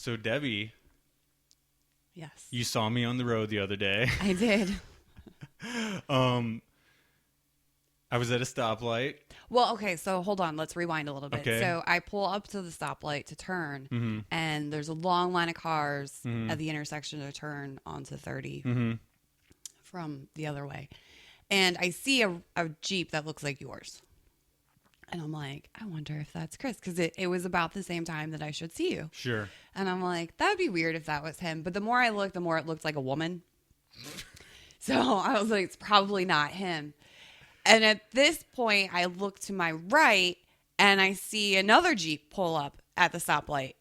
So Debbie, Yes. you saw me on the road the other day. I did. I was at a stoplight. Well, okay, so hold on. Let's rewind a little bit. Okay. So I pull up to the stoplight to turn, Mm-hmm. and there's a long line of cars Mm-hmm. at the intersection to turn onto 30 Mm-hmm. from the other way. And I see a Jeep that looks like yours. And I'm like, I wonder if that's Chris, because it was about the same time that I should see you. Sure. And I'm like, that would be weird if that was him. But the more I looked, the more it looked like a woman. So I was like, it's probably not him. And at this point, I look to my right and I see another Jeep pull up at the stoplight,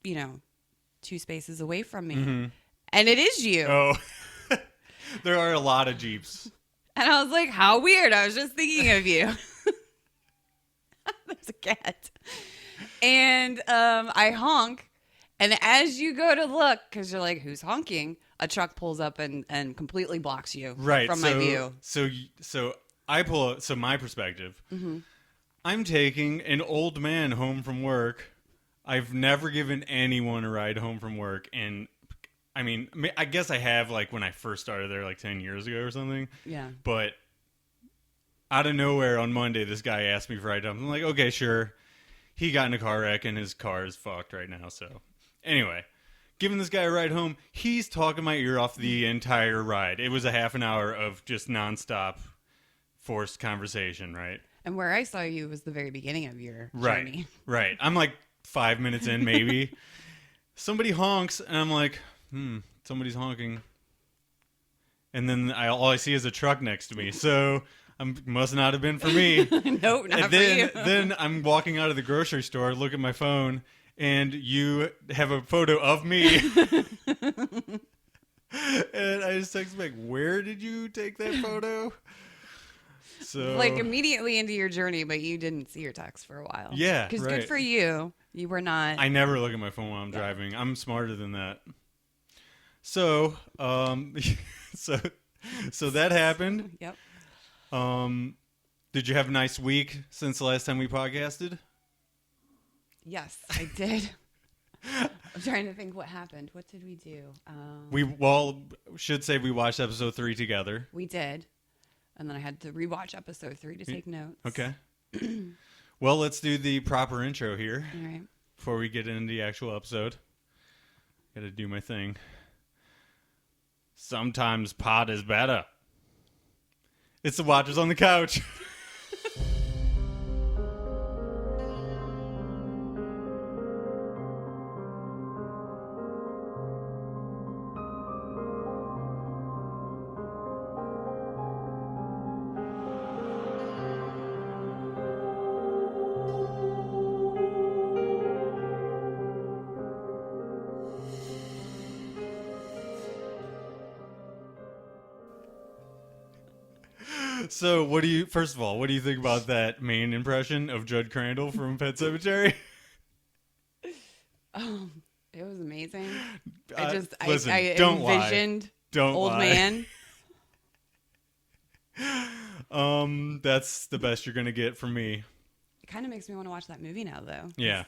2 spaces away from me. Mm-hmm. And it is you. Oh, there are a lot of Jeeps. And I was like, how weird. I was just thinking of you. There's a cat. And I honk. And as you go to look, because you're like, who's honking? A truck pulls up and completely blocks you from my view. So I pull up. So my perspective, Mm-hmm. I'm taking an old man home from work. I've never given anyone a ride home from work. And I mean, I guess I have like when I first started there like 10 years ago or something. Yeah. But out of nowhere on Monday, this guy asked me for a ride home. I'm like, okay, sure. He got in a car wreck and his car is fucked right now. So anyway, giving this guy a ride home, he's talking my ear off the entire ride. It was a half an hour of just nonstop forced conversation, right? And where I saw you was the very beginning of your journey. Right. I'm like 5 minutes in, maybe. Somebody honks, and I'm like, somebody's honking. And then all I see is a truck next to me. So must not have been for me. Nope, not and for then, you. Then I'm walking out of the grocery store, look at my phone, and you have a photo of me. And I just text back, where did you take that photo? So Like immediately into your journey, but you didn't see your text for a while. Yeah, Because right. good for you. You were not. I never look at my phone while I'm driving. I'm smarter than that. So, so that happened. Yep. Did you have a nice week since the last time we podcasted? Yes, I did. I'm trying to think what happened. What did we do? Should say we watched episode 3 together. We did. And then I had to rewatch episode 3 to take notes. Okay. Well, let's do the proper intro here. All right. Before we get into the actual episode. Gotta do my thing. Sometimes pod is better. It's the Watchers on the Couch. So, first of all, what do you think about that main impression of Judd Crandall from Pet Sematary? It was amazing. Listen, I don't envisioned lie. Don't old lie. man. That's the best you're gonna get from me. It kind of makes me want to watch that movie now, though. Yeah.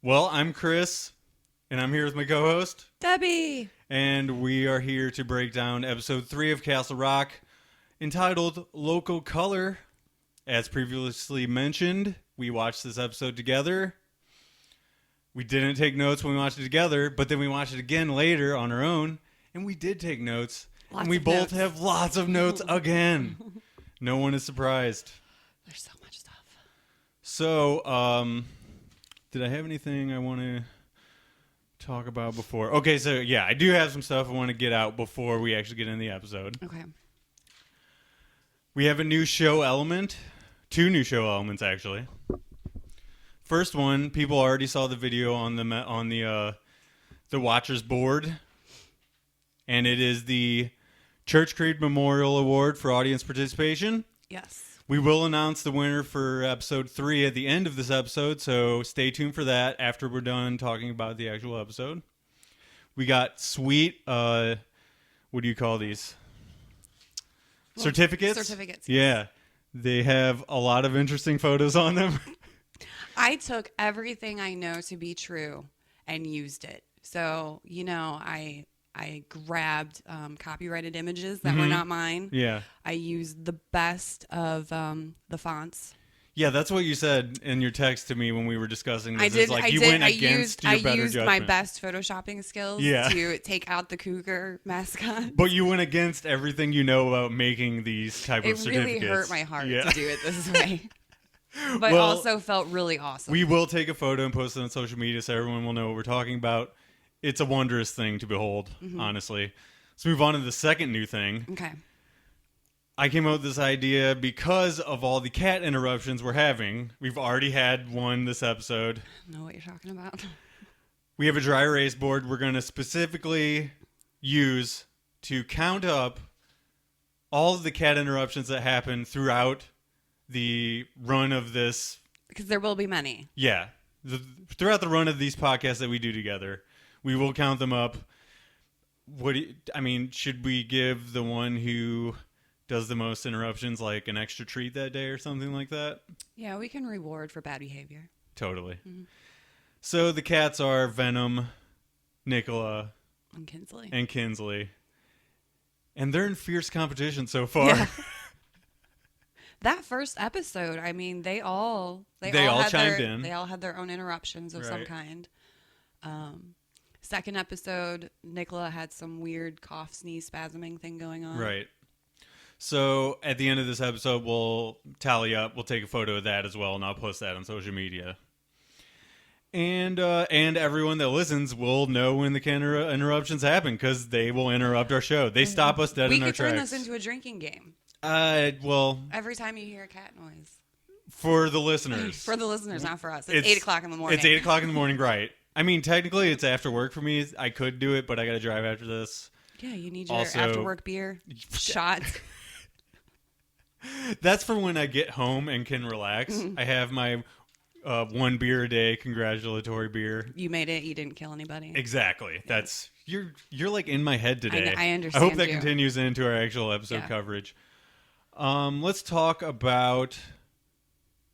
Well, I'm Chris, and I'm here with my co-host, Debbie. and we are here to break down episode 3 of Castle Rock, entitled Local Color. As previously mentioned, we watched this episode together. We didn't take notes when we watched it together, but then we watched it again later on our own, and we did take notes. And we both have lots of notes again. No one is surprised. There's so much stuff. So, did I have anything I want to talk about before? Okay, so yeah, I do have some stuff I want to get out before we actually get into the episode. Okay. We have a new show element. 2 new show elements, actually. First one, people already saw the video on the Watchers board, and it is the Church Creed Memorial Award for audience participation. Yes. We will announce the winner for episode 3 at the end of this episode, so stay tuned for that after we're done talking about the actual episode. We got sweet, what do you call these? Certificates? Certificates. Yeah. They have a lot of interesting photos on them. I took everything I know to be true and used it. So, I grabbed copyrighted images that were not mine. Yeah. I used the best of the fonts. Yeah, that's what you said in your text to me when we were discussing this. I did. You went against your better I used judgment. my best photoshopping skills Yeah. to take out the cougar mascot. But you went against everything you know about making these type of certificates. It really hurt my heart Yeah. to do it this way. But Well, also felt really awesome. We will take a photo and post it on social media so everyone will know what we're talking about. It's a wondrous thing to behold, honestly. Let's move on to the second new thing. Okay. I came up with this idea because of all the cat interruptions we're having. We've already had one this episode. I don't know what you're talking about. We have a dry erase board we're going to specifically use to count up all of the cat interruptions that happen throughout the run of this. Because there will be many. Yeah. Throughout the run of these podcasts that we do together, we will count them up. Should we give the one who does the most interruptions like an extra treat that day or something like that? Yeah, we can reward for bad behavior. Totally. Mm-hmm. So the cats are Venom, Nicola, and Kinsley. And they're in fierce competition so far. Yeah. That first episode, they all chimed in. They all had their own interruptions of some kind. Second episode, Nicola had some weird cough, sneeze, spasming thing going on. Right. So at the end of this episode, we'll tally up. We'll take a photo of that as well, and I'll post that on social media. And everyone that listens will know when the interruptions happen because they will interrupt our show. They stop us dead in our tracks. We could turn this into a drinking game. Well, every time you hear a cat noise. For the listeners. For the listeners, not for us. It's 8 o'clock in the morning. It's 8 o'clock in the morning, right. Technically, it's after work for me. I could do it, but I got to drive after this. Yeah, you need your after-work beer shot. That's for when I get home and can relax. I have my 1 beer a day congratulatory beer. You made it. You didn't kill anybody. Exactly. That's you're like in my head today. I understand. I hope that continues into our actual episode coverage. Let's talk about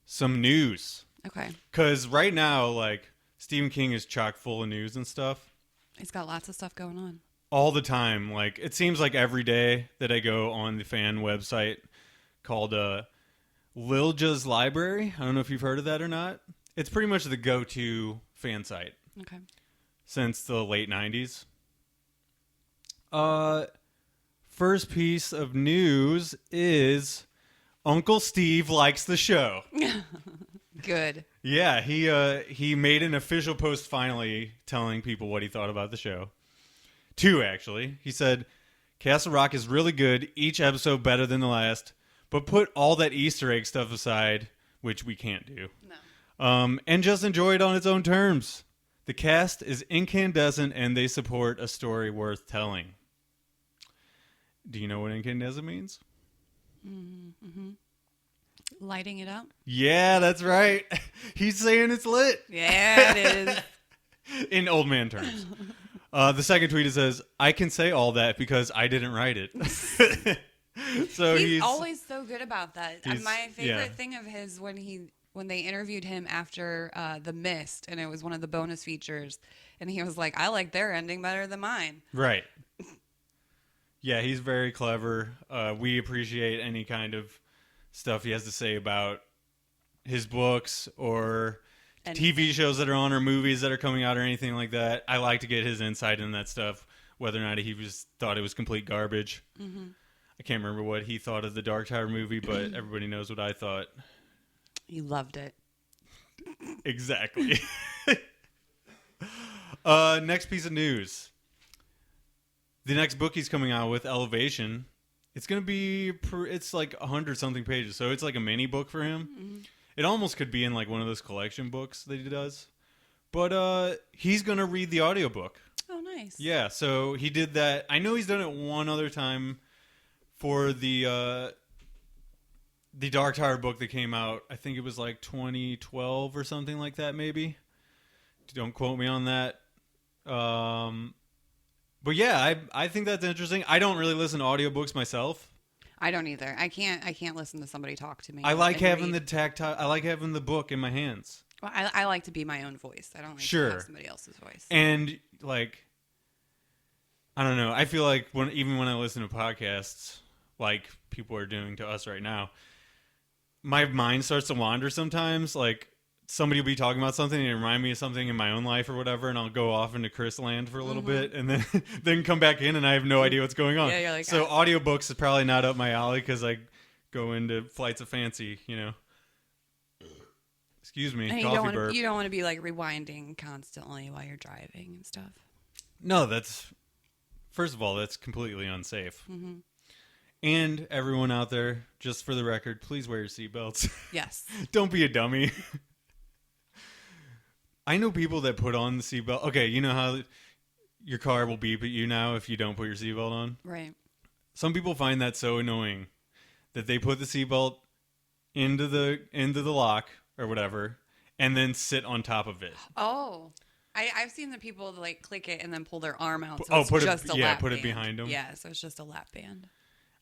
some news. Okay. Because right now, Stephen King is chock full of news and stuff. He's got lots of stuff going on. All the time. It seems like every day that I go on the fan website called Lilja's Library. I don't know if you've heard of that or not. It's pretty much the go-to fan site. Okay. Since the late 90s. First piece of news is Uncle Steve likes the show. Good. Yeah, he made an official post finally telling people what he thought about the show. 2, actually. He said, Castle Rock is really good, each episode better than the last, but put all that Easter egg stuff aside, which we can't do. No. And just enjoy it on its own terms. The cast is incandescent and they support a story worth telling. Do you know what incandescent means? Mm-hmm. Lighting it up? Yeah, that's right. He's saying it's lit. Yeah, it is. In old man terms. The second tweet, it says, I can say all that because I didn't write it. So he's always so good about that. My favorite yeah. thing of his when they interviewed him after The Mist, and it was one of the bonus features, and he was like, I like their ending better than mine. Right. Yeah, he's very clever. We appreciate any kind of stuff he has to say about his books or TV shows that are on or movies that are coming out or anything like that. I like to get his insight in that stuff, whether or not he thought it was complete garbage. Mm-hmm. I can't remember what he thought of the Dark Tower movie, but everybody knows what I thought. You loved it. Exactly. Next piece of news. The next book he's coming out with, Elevation, it's going to be, it's like 100-something pages, so it's like a mini book for him. Mm-hmm. It almost could be in like one of those collection books that he does. But he's going to read the audiobook. Oh, nice. Yeah, so he did that. I know he's done it one other time for the Dark Tower book that came out. I think it was like 2012 or something like that, maybe. Don't quote me on that. But yeah, I think that's interesting. I don't really listen to audiobooks myself. I don't either. I can't listen to somebody talk to me. I like having the tactile. I like having the book in my hands. Well, I like to be my own voice. I don't like to have somebody else's voice. And like, I don't know. I feel like even when I listen to podcasts, like people are doing to us right now, my mind starts to wander sometimes. Like somebody will be talking about something and it remind me of something in my own life or whatever, and I'll go off into Chris land for a little bit, and then then come back in, and I have no idea what's going on. Yeah, you're like, so audiobooks is probably not up my alley because I go into flights of fancy, you know. Excuse me, and coffee burp. You don't want to be like rewinding constantly while you're driving and stuff. No, first of all, that's completely unsafe. Mm-hmm. And everyone out there, just for the record, please wear your seatbelts. Yes. Don't be a dummy. I know people that put on the seatbelt. Okay, you know how your car will beep at you now if you don't put your seatbelt on? Right. Some people find that so annoying that they put the seatbelt into the lock or whatever and then sit on top of it. Oh. I've seen the people like click it and then pull their arm out. So put just a lap put band. it behind them. Yeah, so it's just a lap band.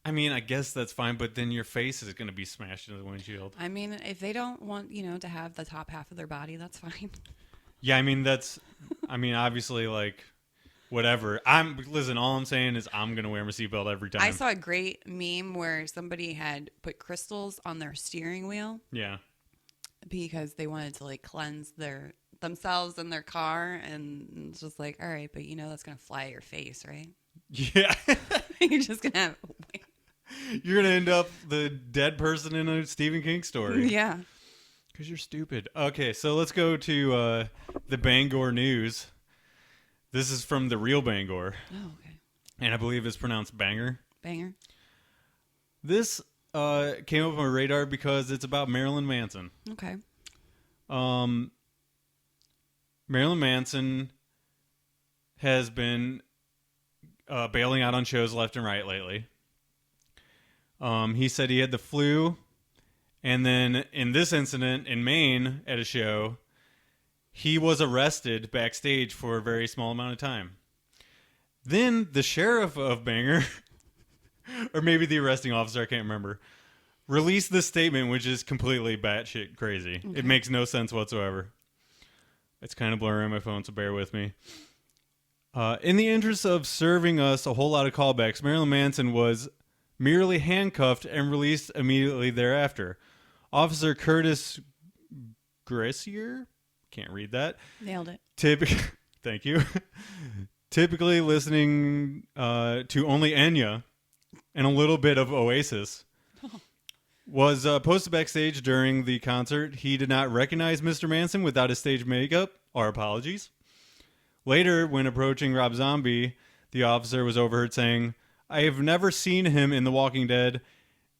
I mean, I guess that's fine, but then your face is going to be smashed into the windshield. I mean, if they don't want, to have the top half of their body, that's fine. Yeah, I mean, obviously, like, whatever. Listen, all I'm saying is I'm going to wear my seatbelt every time. I saw a great meme where somebody had put crystals on their steering wheel. Yeah. Because they wanted to, like, cleanse themselves and their car. And it's just like, all right, but that's going to fly at your face, right? Yeah. You're just going to have... You're going to end up the dead person in a Stephen King story. Yeah. Because you're stupid. Okay, so let's go to the Bangor News. This is from the real Bangor. Oh, okay. And I believe it's pronounced Banger. Banger. This came up on my radar because it's about Marilyn Manson. Okay. Marilyn Manson has been bailing out on shows left and right lately. He said he had the flu, and then in this incident in Maine at a show, he was arrested backstage for a very small amount of time. Then the sheriff of Bangor, or maybe the arresting officer, I can't remember, released this statement, which is completely batshit crazy. Okay. It makes no sense whatsoever. It's kind of blurry on my phone, so bear with me. In the interest of serving us a whole lot of callbacks, Marilyn Manson was merely handcuffed and released immediately thereafter. Officer Curtis Gressier? Can't read that. Nailed it. Thank you. Typically listening to only Enya and a little bit of Oasis. Was posted backstage during the concert. He did not recognize Mr. Manson without his stage makeup. Our apologies. Later, when approaching Rob Zombie, the officer was overheard saying, "I have never seen him in The Walking Dead,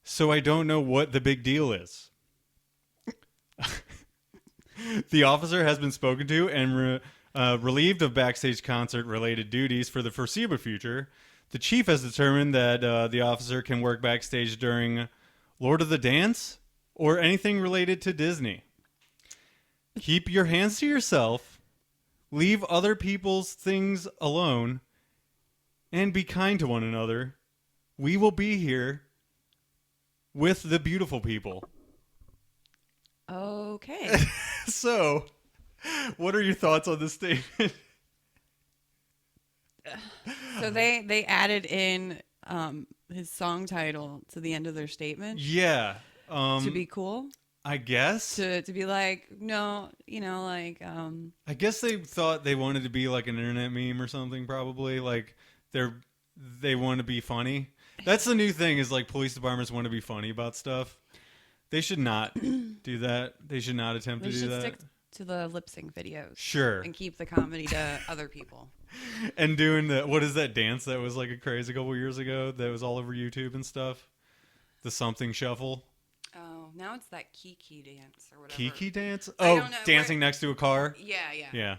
so I don't know what the big deal is." The officer has been spoken to and relieved of backstage concert-related duties for the foreseeable future. The chief has determined that the officer can work backstage during Lord of the Dance or anything related to Disney. Keep your hands to yourself. Leave other people's things alone. And be kind to one another. We will be here with the beautiful people. Okay. So, what are your thoughts on this statement? So they added in his song title to the end of their statement. Yeah. To be cool. I guess. To be like, no, like... I guess they thought they wanted to be like an internet meme or something, probably. Like, they want to be funny. That's the new thing, is like police departments want to be funny about stuff. They should not do that. They should not attempt to do that. Stick to the lip sync videos. Sure. And keep the comedy to other people. And doing what is that dance that was like a craze a couple years ago that was all over YouTube and stuff? The something shuffle. Oh, now it's that Kiki dance or whatever. Kiki dance? I Oh, don't know, dancing next to a car? Yeah. Yeah.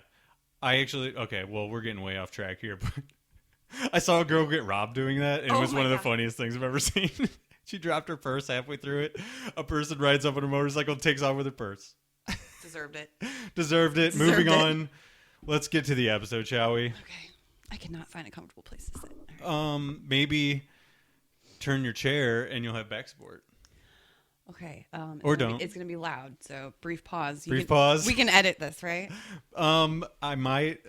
Okay, well, we're getting way off track here, but I saw a girl get robbed doing that, and it was one of the funniest things I've ever seen. She dropped her purse halfway through it. A person rides up on a motorcycle, takes off with her purse. Deserved it. Deserved it. Moving on. Let's get to the episode, shall we? Okay. I cannot find a comfortable place to sit. Right. Maybe turn your chair and you'll have back support. Okay. Or don't. It's gonna be loud. So brief pause. Pause. We can edit this, right? I might.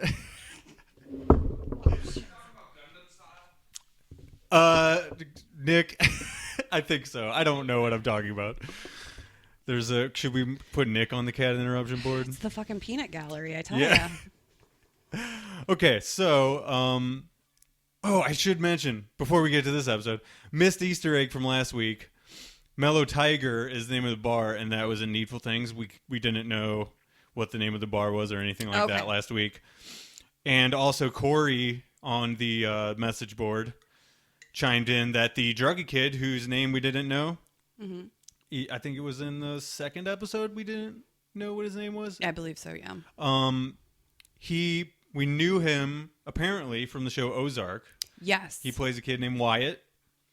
Nick, I think so. I don't know what I'm talking about. Should we put Nick on the cat interruption board? It's the fucking peanut gallery, I tell Yeah. ya. Okay, so, I should mention, before we get to this episode, missed Easter egg from last week. Mellow Tiger is the name of the bar, and that was in Needful Things. We didn't know what the name of the bar was or anything like that last week. And also Corey on the message board chimed in that the druggy kid, whose name we didn't know, I think it was in the second episode we didn't know what his name was. I believe so, yeah. We knew him apparently from the show Ozark. Yes. He plays a kid named Wyatt.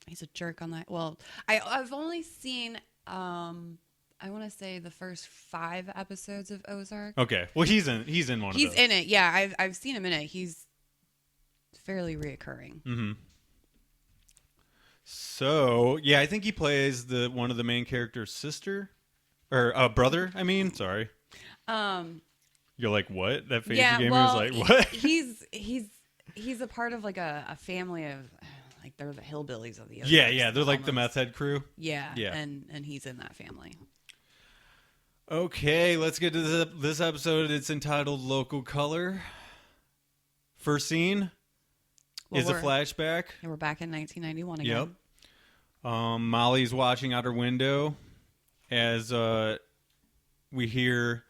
He's a jerk on that. Well, I've only seen I want to say the first 5 episodes of Ozark. Okay. Well, he's in one of those. He's in it. Yeah, I've seen him in it. He's fairly reoccurring. Mm-hmm. So, yeah, I think he plays one of the main character's sister or brother, I mean, sorry. You're like, what? That face you gave me was like, what? He's a part of like a family of like they're the hillbillies of the Ozarks. Yeah, they're like the meth head crew. Yeah. Yeah. And he's in that family. Okay, let's get to this episode. It's entitled Local Color. First scene is a flashback. And we're back in 1991 again. Yep. Molly's watching out her window as we hear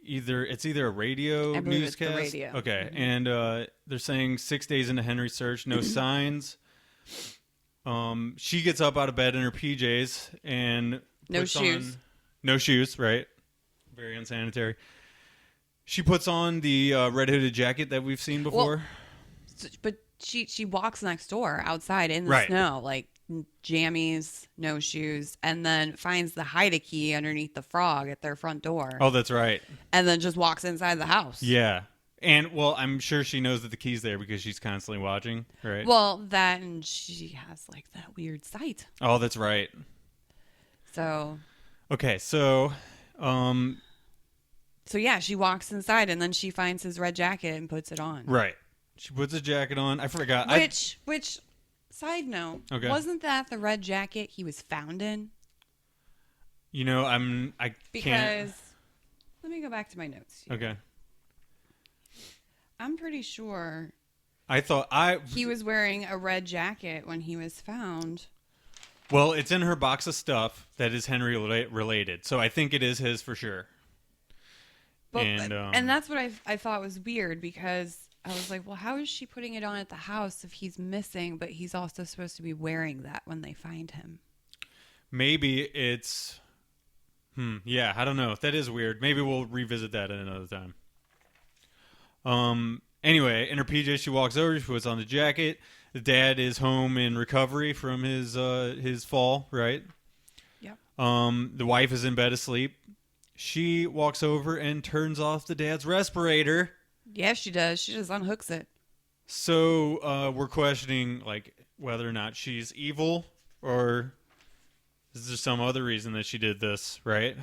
it's either a radio newscast. It's the radio. Okay, and they're saying 6 days into Henry's search, no signs. She gets up out of bed in her PJs and no shoes. No shoes, right? Very unsanitary. She puts on the red hooded jacket that we've seen before. Well, but she walks next door outside in the snow, like jammies, no shoes, and then finds the hide key underneath the frog at their front door. Oh, that's right. And then just walks inside the house. Yeah. And, well, I'm sure she knows that the key's there because she's constantly watching, right? Well, that and she has, like, that weird sight. Oh, that's right. So. Okay, so. So, yeah, she walks inside and then she finds his red jacket and puts it on. Right. She puts his jacket on. I forgot. Which, side note, okay. Wasn't that the red jacket he was found in? You know, I can't. Because, let me go back to my notes here. Okay. I'm pretty sure he was wearing a red jacket when he was found. Well, it's in her box of stuff that is Henry related, so I think it is his for sure. But, and that's what I thought was weird because I was like, well, how is she putting it on at the house if he's missing, but he's also supposed to be wearing that when they find him? Maybe it's... yeah, I don't know. That is weird. Maybe we'll revisit that at another time. Anyway, in her PJ, she walks over, she puts on the jacket. The dad is home in recovery from his fall, right? Yep. The wife is in bed asleep. She walks over and turns off the dad's respirator. Yeah, she does. She just unhooks it. So, we're questioning, like, whether or not she's evil, or is there some other reason that she did this, right?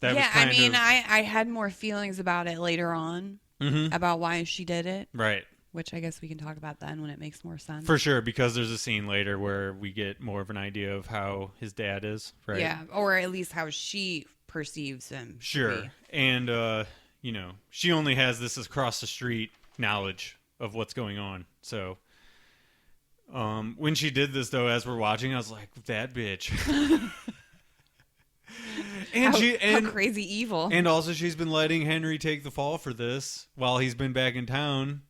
I had more feelings about it later on, about why she did it. Right. Which I guess we can talk about then when it makes more sense. For sure, because there's a scene later where we get more of an idea of how his dad is, right? Yeah, or at least how she perceives him. Sure. And, she only has this across the street knowledge of what's going on. So, when she did this, though, as we're watching, I was like, that bitch. How crazy evil. And also she's been letting Henry take the fall for this while he's been back in town,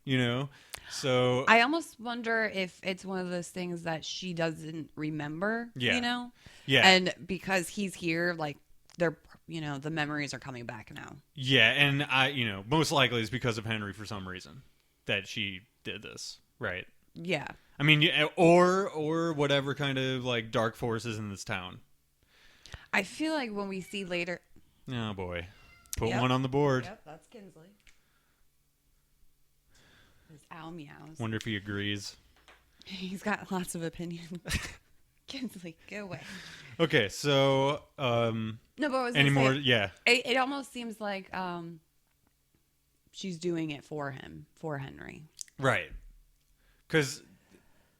So I almost wonder if it's one of those things that she doesn't remember, Yeah. And because he's here, like they're, the memories are coming back now. Yeah, and most likely it's because of Henry for some reason that she did this, right? Yeah. I mean, or whatever kind of like dark forces in this town. I feel like when we see later... Oh, boy. Put one on the board. Yep, that's Kinsley. His owl meows. Wonder if he agrees. He's got lots of opinions. Kinsley, go away. Okay, so No, but I was any gonna more? say, Yeah, it almost seems like she's doing it for him, for Henry. right. Because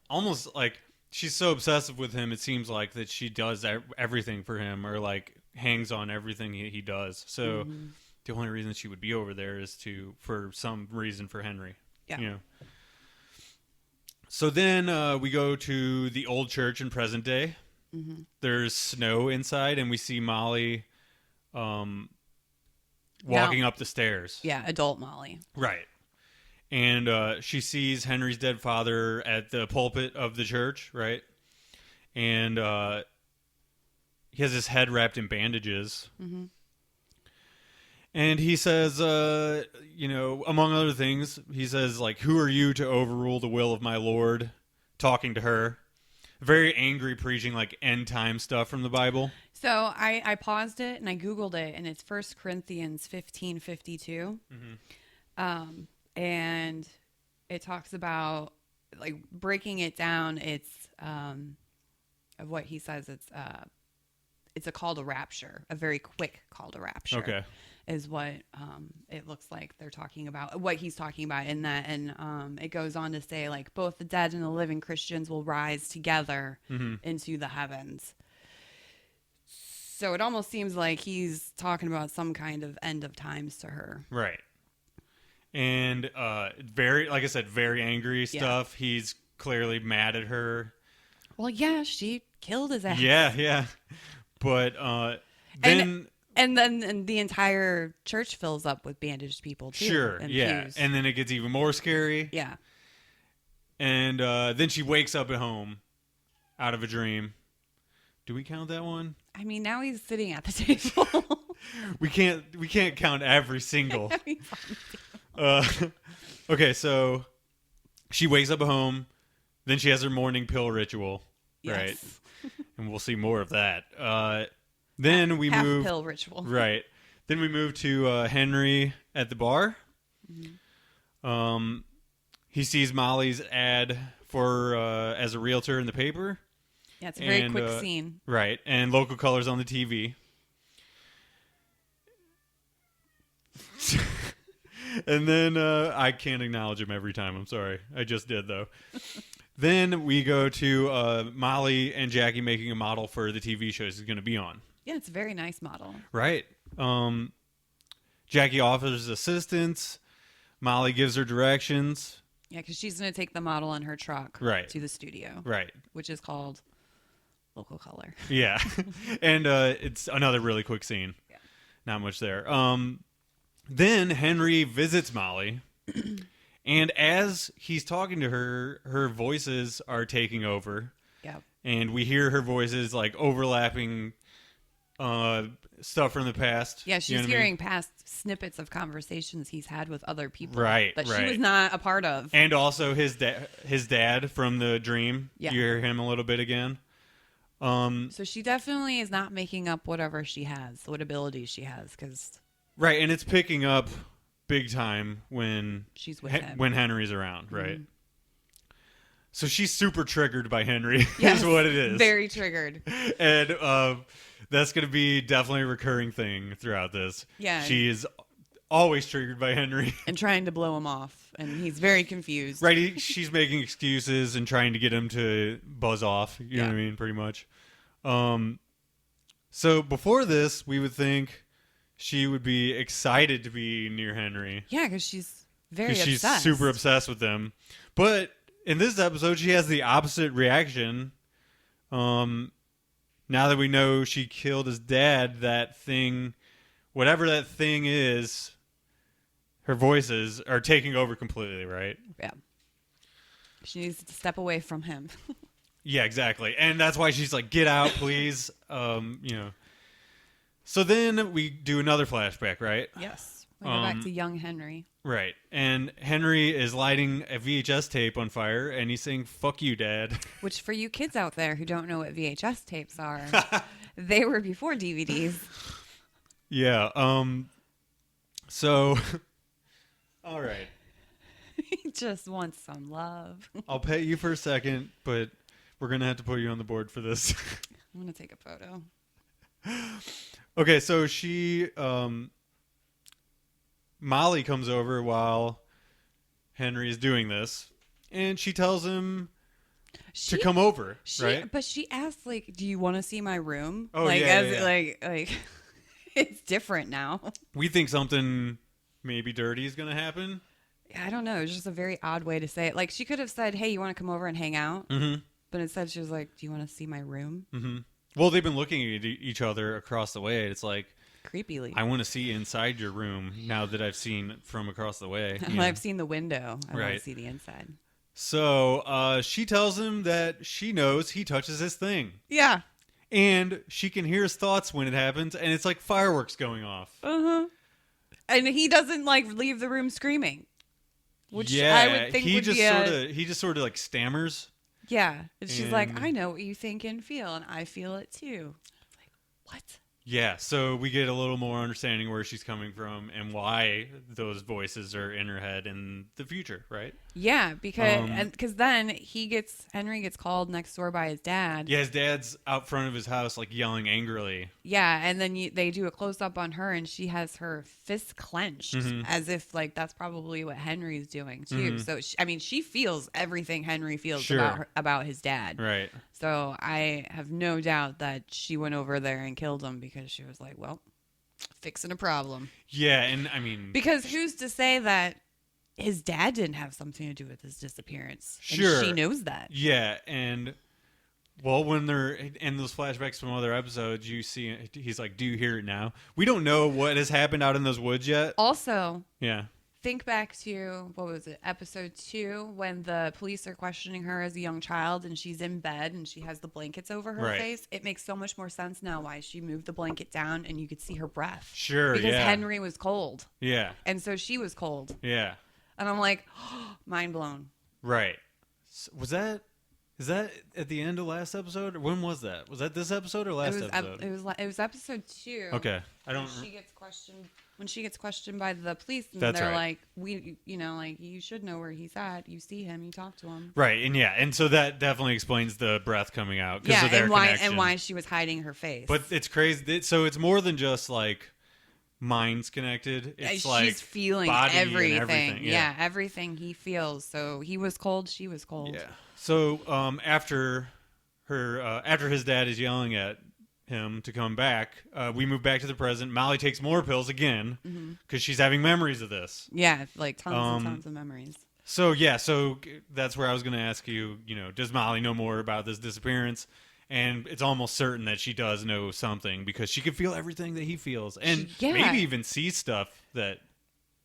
almost like she's so obsessive with him, it seems like that she does everything for him, or like hangs on everything he does. So the only reason she would be over there is for some reason for Henry. Yeah. You know. So then we go to the old church in present day. Mm-hmm. There's snow inside, and we see Molly walking up the stairs. Yeah, adult Molly. Right. And she sees Henry's dead father at the pulpit of the church, right? And he has his head wrapped in bandages. Mm-hmm. And he says, among other things, he says, like, who are you to overrule the will of my Lord? Talking to her. Very angry, preaching, like, end time stuff from the Bible. So I paused it and I Googled it, and it's 1 Corinthians 15:52. Mm-hmm. And it talks about, like, breaking it down. It's of what he says. It's a call to rapture, a very quick call to rapture. Okay. Is what it looks like they're talking about, what he's talking about in that. And it goes on to say, like, both the dead and the living Christians will rise together into the heavens. So it almost seems like he's talking about some kind of end of times to her. Right. And very, like I said, very angry stuff. Yeah. He's clearly mad at her. Well, yeah, she killed his ass. Yeah. But then... And then the entire church fills up with bandaged people, too. Sure, yeah. Pews. And then it gets even more scary. Yeah. And then she wakes up at home out of a dream. Do we count that one? I mean, now he's sitting at the table. we can't count every single. Okay, so she wakes up at home. Then she has her morning pill ritual. Yes. Right? And we'll see more of that. Then we move pill ritual. Right. Then we move to Henry at the bar. Mm-hmm. He sees Molly's ad for as a realtor in the paper. Yeah, it's a very quick scene. Right. And local colors on the TV. And then I can't acknowledge him every time. I'm sorry. I just did, though. Then we go to Molly and Jackie making a model for the TV show he's going to be on. Yeah, it's a very nice model. Right. Jackie offers assistance. Molly gives her directions. Yeah, because she's going to take the model in her truck to the studio. Right. Which is called Local Color. Yeah. And it's another really quick scene. Yeah. Not much there. Then Henry visits Molly. And as he's talking to her, her voices are taking over. Yeah. And we hear her voices like overlapping stuff from the past. Yeah, she's hearing past snippets of conversations he's had with other people. Right, that she was not a part of. And also his dad from the dream. Yeah. You hear him a little bit again. So she definitely is not making up whatever she has, what abilities she has. Right, and it's picking up big time when she's with him. When Henry's around, right? So she's super triggered by Henry, is what it is. Very triggered. And that's going to be definitely a recurring thing throughout this. Yeah. She is always triggered by Henry. And trying to blow him off. And he's very confused. Right. She's making excuses and trying to get him to buzz off. You know what I mean? Pretty much. So before this, we would think she would be excited to be near Henry. Yeah, because she's very obsessed. She's super obsessed with him. But in this episode, she has the opposite reaction. Now that we know she killed his dad, that thing, whatever that thing is, her voices are taking over completely, right? Yeah. She needs to step away from him. Yeah, exactly. And that's why she's like, get out, please. So then we do another flashback, right? Yes. We go back to young Henry. Right. And Henry is lighting a VHS tape on fire, and he's saying, fuck you, Dad. Which, for you kids out there who don't know what VHS tapes are, they were before DVDs. Yeah. So, all right. He just wants some love. I'll pay you for a second, but we're going to have to put you on the board for this. I'm going to take a photo. Okay, so she, Molly comes over while Henry is doing this, and she tells him to come over, right? But she asked, like, do you want to see my room? Oh, like, yeah, like, it's different now. We think something maybe dirty is going to happen. I don't know. It was just a very odd way to say it. Like, she could have said, hey, you want to come over and hang out? Mm-hmm. But instead she was like, do you want to see my room? Mm-hmm. Well, they've been looking at each other across the way. It's like, Creepily. I want to see inside your room now that I've seen from across the way. I've seen the window. I want Right. to see the inside. So she tells him that she knows he touches his thing. Yeah. And she can hear his thoughts when it happens, and it's like fireworks going off. Uh-huh. And he doesn't, like, leave the room screaming. Which yeah, I would think he would just be he just sort of like stammers. Yeah. And she's like, And- I know what you think and feel, and I feel it too. Like, what? Yeah, so we get a little more understanding where she's coming from and why those voices are in her head in the future, right? Yeah, because then Henry gets called next door by his dad. Yeah, his dad's out front of his house, like yelling angrily. Yeah, and then they do a close up on her, and she has her fist clenched, as if like that's probably what Henry's doing too. So she feels everything Henry feels Sure. about his dad. Right. So I have no doubt that she went over there and killed him because she was like, well, fixing a problem. Yeah, and I mean, Because who's to say that his dad didn't have something to do with his disappearance? Sure. And she knows that. yeah, and well, when they're in those flashbacks from other episodes, you see he's like, "Do you hear it now?" We don't know what has happened out in those woods yet. Also, Yeah. think back to, what was it, episode 2, when the police are questioning her as a young child and she's in bed and she has the blankets over her Right. face. It makes so much more sense now why she moved the blanket down and you could see her breath. Sure, Because yeah. Henry was cold. Yeah. And so she was cold. Yeah. And I'm like, mind blown. Right. Is that at the end of last episode? Or when was that? Was that this episode or last episode? It was episode 2. Okay. I don't. When she gets questioned by the police, and That's they're right. like, like, you should know where he's at. You see him, you talk to him. Right, and so that definitely explains the breath coming out because of their connection. And why she was hiding her face. But it's crazy. So it's more than just like minds connected. It's she's like feeling body and everything. Yeah. Everything he feels. So he was cold, she was cold. Yeah. So after his dad is yelling at him to come back, we move back to the present. Molly takes more pills again because she's having memories of this. Yeah, like tons and tons of memories. So that's where I was going to ask you, does Molly know more about this disappearance? And it's almost certain that she does know something because she can feel everything that he feels and maybe even see stuff that,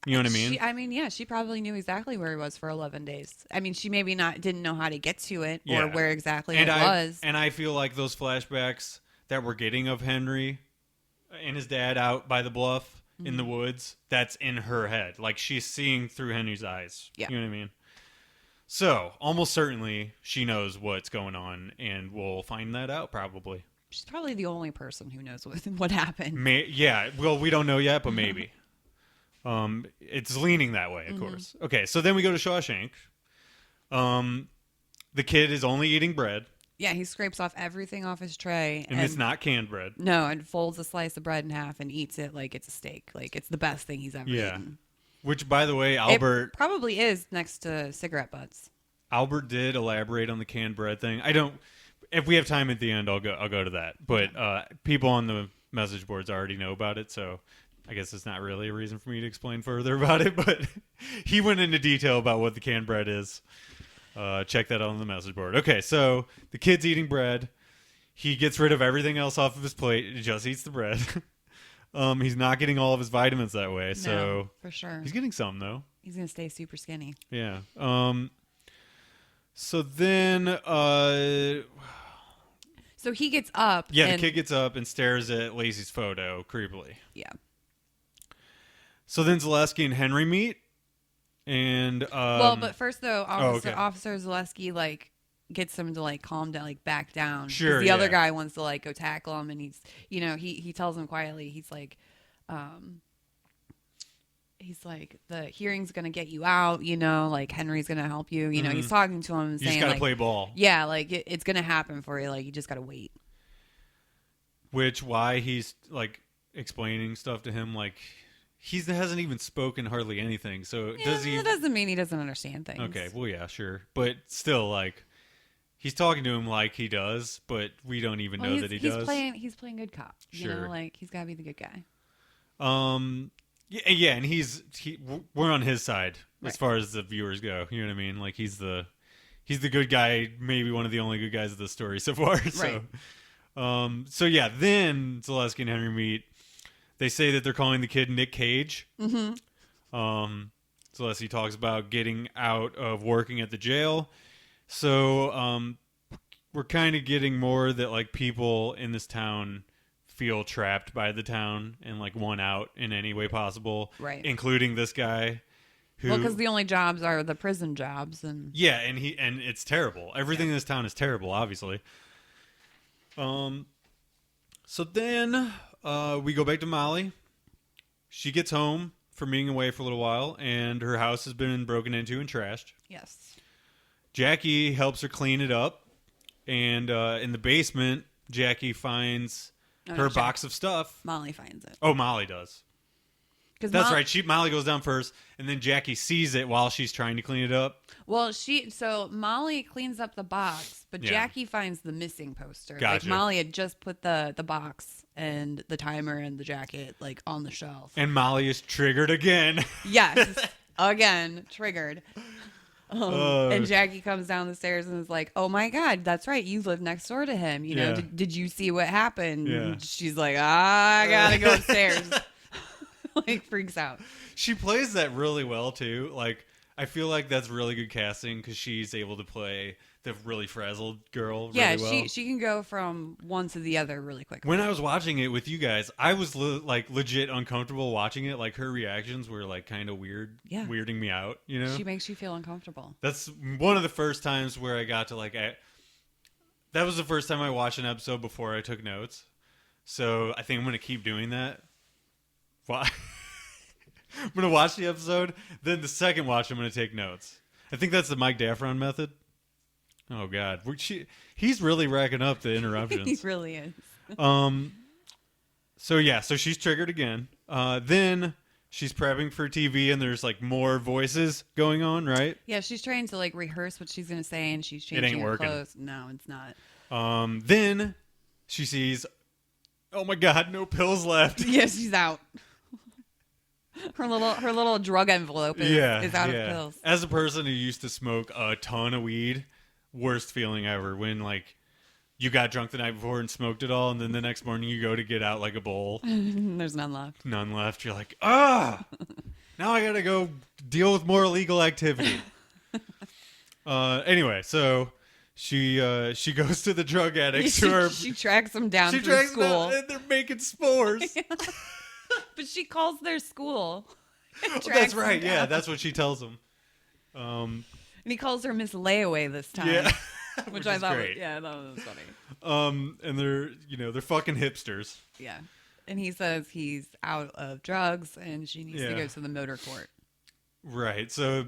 you know what I mean? She probably knew exactly where he was for 11 days. I mean, she maybe didn't know how to get to it or where exactly it was. And I feel like those flashbacks that we're getting of Henry and his dad out by the bluff in the woods, that's in her head. Like she's seeing through Henry's eyes. Yeah. You know what I mean? So almost certainly she knows what's going on and we'll find that out probably. She's probably the only person who knows what happened. Well, we don't know yet, but maybe. It's leaning that way, of course. Okay, so then we go to Shawshank. The kid is only eating bread. Yeah, he scrapes off everything off his tray. And it's not canned bread. No, and folds a slice of bread in half and eats it like it's a steak. Like it's the best thing he's ever eaten. Which, by the way, Albert... It probably is next to cigarette butts. Albert did elaborate on the canned bread thing. I don't... If we have time at the end, I'll go to that. But people on the message boards already know about it, so I guess it's not really a reason for me to explain further about it. But he went into detail about what the canned bread is. Check that out on the message board. Okay, so the kid's eating bread. He gets rid of everything else off of his plate. He just eats the bread. He's not getting all of his vitamins that way. So no, for sure. He's getting some, though. He's going to stay super skinny. Yeah. So then... So he gets up. Yeah, the kid gets up and stares at Lacey's photo creepily. Yeah. So then Zaleski and Henry meet. And but first though, Officer okay. Zaleski gets him to calm down, back down. Sure. The other guy wants to go tackle him, and he's he tells him quietly. He's like the hearing's gonna get you out. Henry's gonna help you. He's talking to him and you saying just gotta play ball. Yeah, it's gonna happen for you. You just gotta wait. why he's like explaining stuff to him, like he hasn't even spoken hardly anything. So does he? That doesn't mean he doesn't understand things. Okay, well, yeah, sure, but still, like he's talking to him like he does, but we don't even know that he does. He's playing good cop. Sure. You know, like he's got to be the good guy. Yeah, and we're on his side Right. as far as the viewers go. You know what I mean? Like he's the good guy, maybe one of the only good guys of the story so far. So, Right. So yeah, then Zaleski and Henry meet. They say that they're calling the kid Nick Cage. Mm-hmm. Zaleski talks about getting out of working at the jail. So, we're kind of getting more that like people in this town feel trapped by the town and like want out in any way possible, Right. including this guy. Who, Well, because the only jobs are the prison jobs, and yeah, and it's terrible. Everything in this town is terrible, obviously. So then we go back to Molly. She gets home from being away for a little while, and her house has been broken into and trashed. yes, Jackie helps her clean it up, and in the basement, Jackie finds her box of stuff. Molly finds it. Oh, Molly does. Because That's right. Molly goes down first, and then Jackie sees it while she's trying to clean it up. Well, so Molly cleans up the box, but Yeah. Jackie finds the missing poster. Gotcha. Like Molly had just put the box and the timer and the jacket like on the shelf. And Molly is triggered again. Yes, again triggered. And Jackie comes down the stairs and is like, "Oh my God, that's right. You live next door to him. You know, Yeah. did you see what happened?" Yeah. And she's like, "I gotta go upstairs." Like freaks out. She plays that really well too. Like I feel like that's really good casting because she's able to play the really frazzled girl. Yeah, really well. she can go from one to the other really quick. When I was watching it with you guys, I was like legit uncomfortable watching it. Like her reactions were like kind of weird, Yeah. weirding me out. You know, She makes you feel uncomfortable. that's one of the first times where I got to like. That was the first time I watched an episode before I took notes. So I think I'm gonna keep doing that. Why? I'm gonna watch the episode, then the second watch I'm gonna take notes. I think that's the Mike Daffron method. Oh God, he's really racking up the interruptions. He really is. So she's triggered again. Then she's prepping for TV, and there's like more voices going on, right? Yeah, she's trying to like rehearse what she's gonna say, and she's ain't changing her working. clothes. No, it's not. Then she sees, oh my God, no pills left. Yeah, she's out. Her little drug envelope is out of pills. As a person who used to smoke a ton of weed, worst feeling ever when like you got drunk the night before and smoked it all, and then the next morning you go to get out like a bowl, There's none left. none left. You're like, now I gotta go deal with more illegal activity. Anyway, so she goes to the drug addicts She tracks them down she through drags them school. out, and they're making s'mores. But she calls their school. Oh, that's right. Yeah, that's what she tells them. And he calls her Miss Layaway this time. Yeah, which I is thought great. I thought was funny. And they're fucking hipsters. Yeah. And he says he's out of drugs and she needs to Yeah. go to the motor court. Right. So,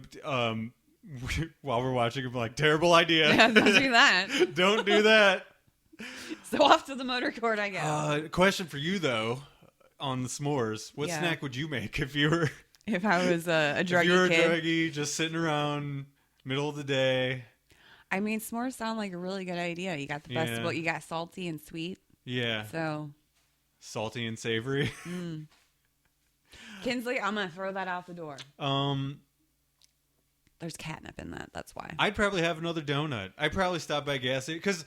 while we're watching, I'm like, terrible idea. Yeah, don't do that. Don't do that. So off to the motor court I go. Question for you though, on the s'mores. What Yeah. snack would you make if you were If I was a druggy if you were a kid. druggie just sitting around middle of the day? I mean, s'mores sound like a really good idea. You got the best Yeah. of both. You got salty and sweet. Yeah, So, salty and savory. Kinsley, I'm going to throw that out the door. There's catnip in that. That's why. I'd probably have another donut. I'd probably stop by a gas station because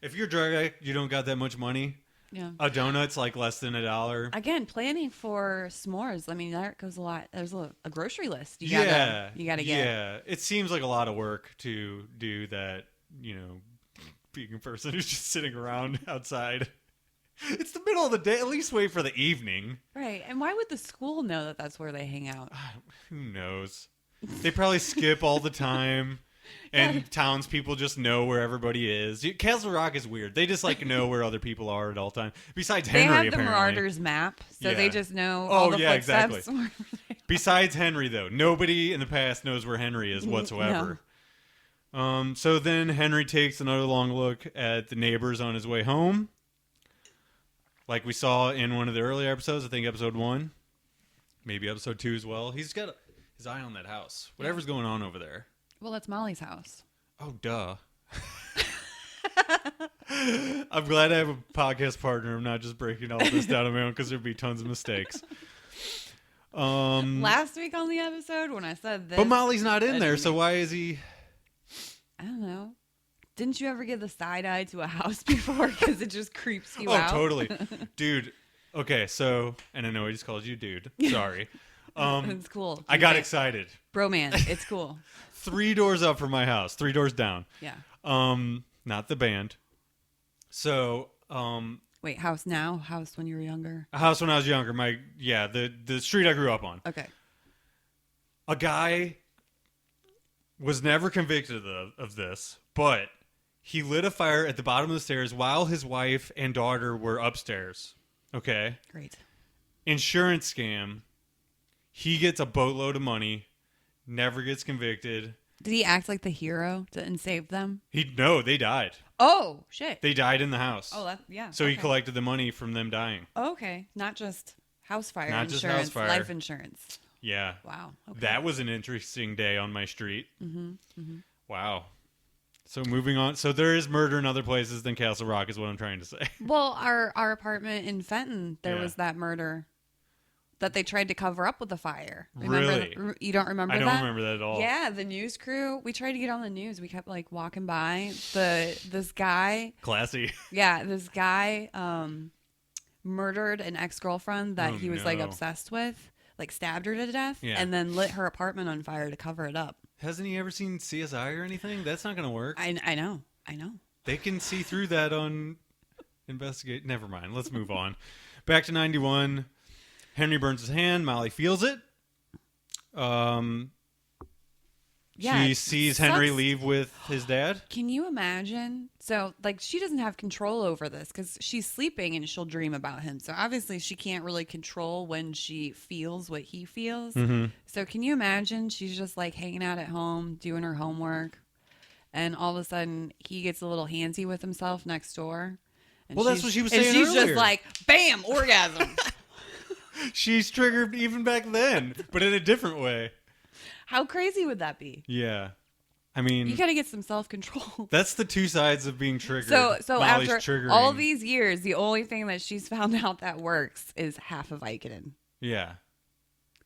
if you're a drug addict, you don't got that much money. Yeah. A donut's like less than $1. Again, planning for s'mores. I mean, that goes a lot. There's a grocery list. You gotta get. Yeah, it seems like a lot of work to do that. You know, being a person who's just sitting around outside. It's the middle of the day. At least wait for the evening. Right. And why would the school know that that's where they hang out? Who knows? They probably skip all the time. And townspeople just know where everybody is. Castle Rock is weird. They just like know where other people are at all time. Besides They Henry, have the apparently. Marauders map, so Yeah. they just know Oh, all the yeah, footsteps. exactly. Besides Henry, though, nobody in the past knows where Henry is whatsoever. So then Henry takes another long look at the neighbors on his way home. like we saw in one of the earlier episodes. I think episode 1, maybe episode 2 as well. He's got his eye on that house. Whatever's going on over there. Well, that's Molly's house. Oh, duh. I'm glad I have a podcast partner. I'm not just breaking all this down on my own because there'd be tons of mistakes. Last week on the episode when I said this. But Molly's not in there, so why is he... I don't know. Didn't you ever give the side eye to a house before? Because it just creeps you out. Oh, totally. Dude. Okay, so... And I know he just called you dude. Sorry. It's cool. I got excited. Bromance. It's cool. 3 doors up from my house. 3 doors down. Yeah. Not the band. So... Wait, house now? House when you were younger? A house when I was younger. The street I grew up on. Okay. A guy was never convicted of this, but he lit a fire at the bottom of the stairs while his wife and daughter were upstairs. Okay? Great. Insurance scam. He gets a boatload of money, never gets convicted. Did he act like the hero and save them? No, they died. Oh, shit. They died in the house. Oh, yeah. So he collected the money from them dying. Oh, okay. Not just house fire Not just insurance, house fire. life insurance. Yeah. Wow. Okay. That was an interesting day on my street. Mm-hmm. Mm-hmm. Wow. So moving on. So there is murder in other places than Castle Rock is what I'm trying to say. Well, our apartment in Fenton, there was that murder that they tried to cover up with the fire. Really? You don't remember that? I don't remember that at all. Yeah, the news crew. We tried to get on the news. We kept like walking by this guy. Classy. Yeah, this guy murdered an ex-girlfriend that he was like obsessed with, like stabbed her to death, and then lit her apartment on fire to cover it up. Hasn't he ever seen CSI or anything? That's not going to work. I know. They can see through that on investigate. Never mind. Let's move on. Back to 91. Henry burns his hand. Molly feels it. She sees Henry leave with his dad. Can you imagine? So, like, she doesn't have control over this because she's sleeping and she'll dream about him. So, obviously, she can't really control when she feels what he feels. Mm-hmm. So, can you imagine? She's just like hanging out at home, doing her homework, and all of a sudden, he gets a little handsy with himself next door. And that's what she was saying And she's earlier. just like, bam, orgasm. She's triggered even back then, but in a different way. How crazy would that be? Yeah. I mean, you got to get some self-control. That's the two sides of being triggered. So Molly's after triggering. all these years, the only thing that she's found out that works is half of Vicodin. Yeah.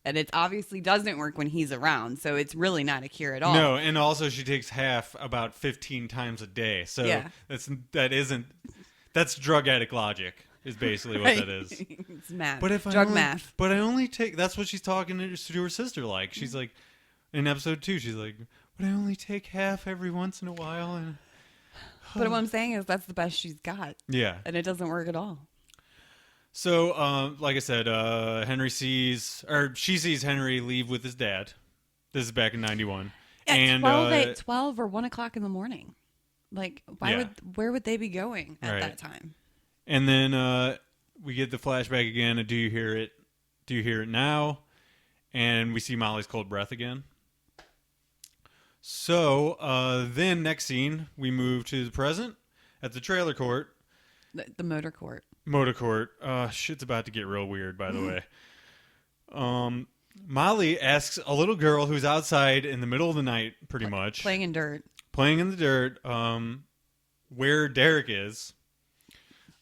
And it obviously doesn't work when he's around, so it's really not a cure at all. No, and also she takes half about 15 times a day. So that's drug addict logic. Is basically what that is. It's math. But math. But I only take... That's what she's talking to her sister like. She's like... In episode 2, she's like, but I only take half every once in a while. And But what I'm saying is that's the best she's got. Yeah. And it doesn't work at all. So, like I said, she sees Henry leave with his dad. This is back in 91. At 12 or 1 o'clock in the morning. Like, where would they be going at that time? And then we get the flashback again. And do you hear it? Do you hear it now? And we see Molly's cold breath again. So then next scene, we move to the present at the trailer court. The motor court. Motor court. Shit's about to get real weird, by the way. Molly asks a little girl who's outside in the middle of the night, pretty much. Playing in the dirt, where Derek is.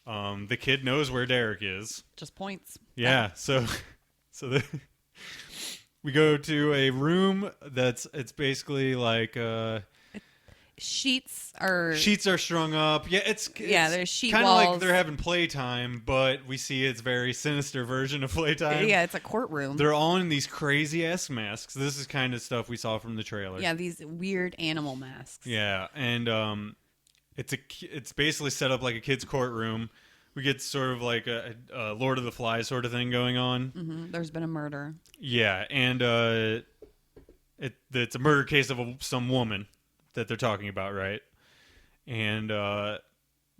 The kid knows where Derek is. Just points. Yeah, so we go to a room it's basically like sheets are strung up. Yeah, it's there's sheet kind of walls. like they're having playtime, but we see it's very sinister version of playtime. Yeah, it's a courtroom. They're all in these crazy ass masks. This is kind of stuff we saw from the trailer. Yeah, these weird animal masks. Yeah, and it's basically set up like a kid's courtroom. We get sort of like a Lord of the Flies sort of thing going on. Mm-hmm. There's been a murder. Yeah, and it's a murder case of some woman that they're talking about, right? And the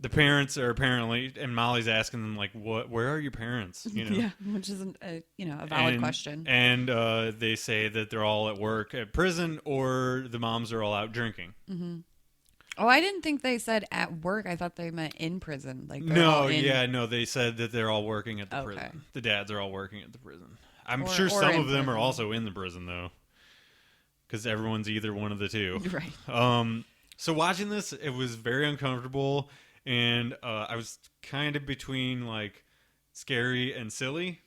parents are apparently, and Molly's asking them like, where are your parents? You know? Yeah, which is a valid question. And they say that they're all at work at prison, or the moms are all out drinking. Mm-hmm. Oh, I didn't think they said at work. I thought they meant in prison. Like No, they said that they're all working at the Okay. prison. The dads are all working at the prison. I'm Or- sure or some in of them are prison. also in the prison though, because everyone's either one of the two. Right. So watching this, it was very uncomfortable, and I was kind of between like scary and silly.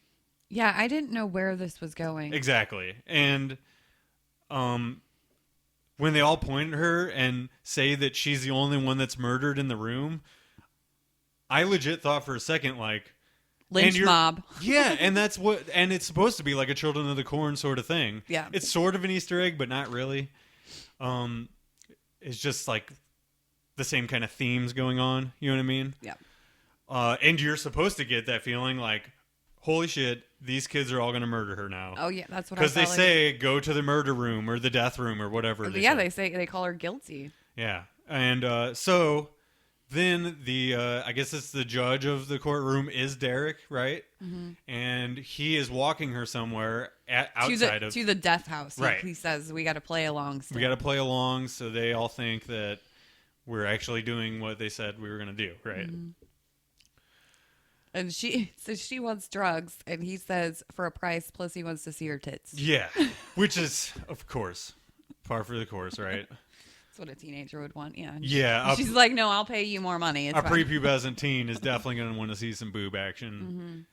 Yeah, I didn't know where this was going. Exactly, and when they all point at her and say that she's the only one that's murdered in the room, I legit thought for a second like. Lynch mob. Yeah, and that's what, and it's supposed to be like a Children of the Corn sort of thing. Yeah. It's sort of an Easter egg, but not really. It's just like the same kind of themes going on. You know what I mean? Yeah. And you're supposed to get that feeling like, holy shit, these kids are all going to murder her now. Oh yeah, that's what I Because they felt say go to the murder room or the death room or whatever. Yeah, they say they call her guilty. Yeah, and so then I guess it's the judge of the courtroom is Derek, right? Mm-hmm. And he is walking her somewhere outside to the death house. Right. He says we got to play along. Still. We got to play along, so they all think that we're actually doing what they said we were going to do, right? Mm-hmm. And she says she wants drugs, and he says for a price. Plus, he wants to see her tits. Yeah, which is of course par for the course, right? That's what a teenager would want. Yeah. Yeah, She's like, no, I'll pay you more money. It's a fine. prepubescent teen is definitely going to want to see some boob action,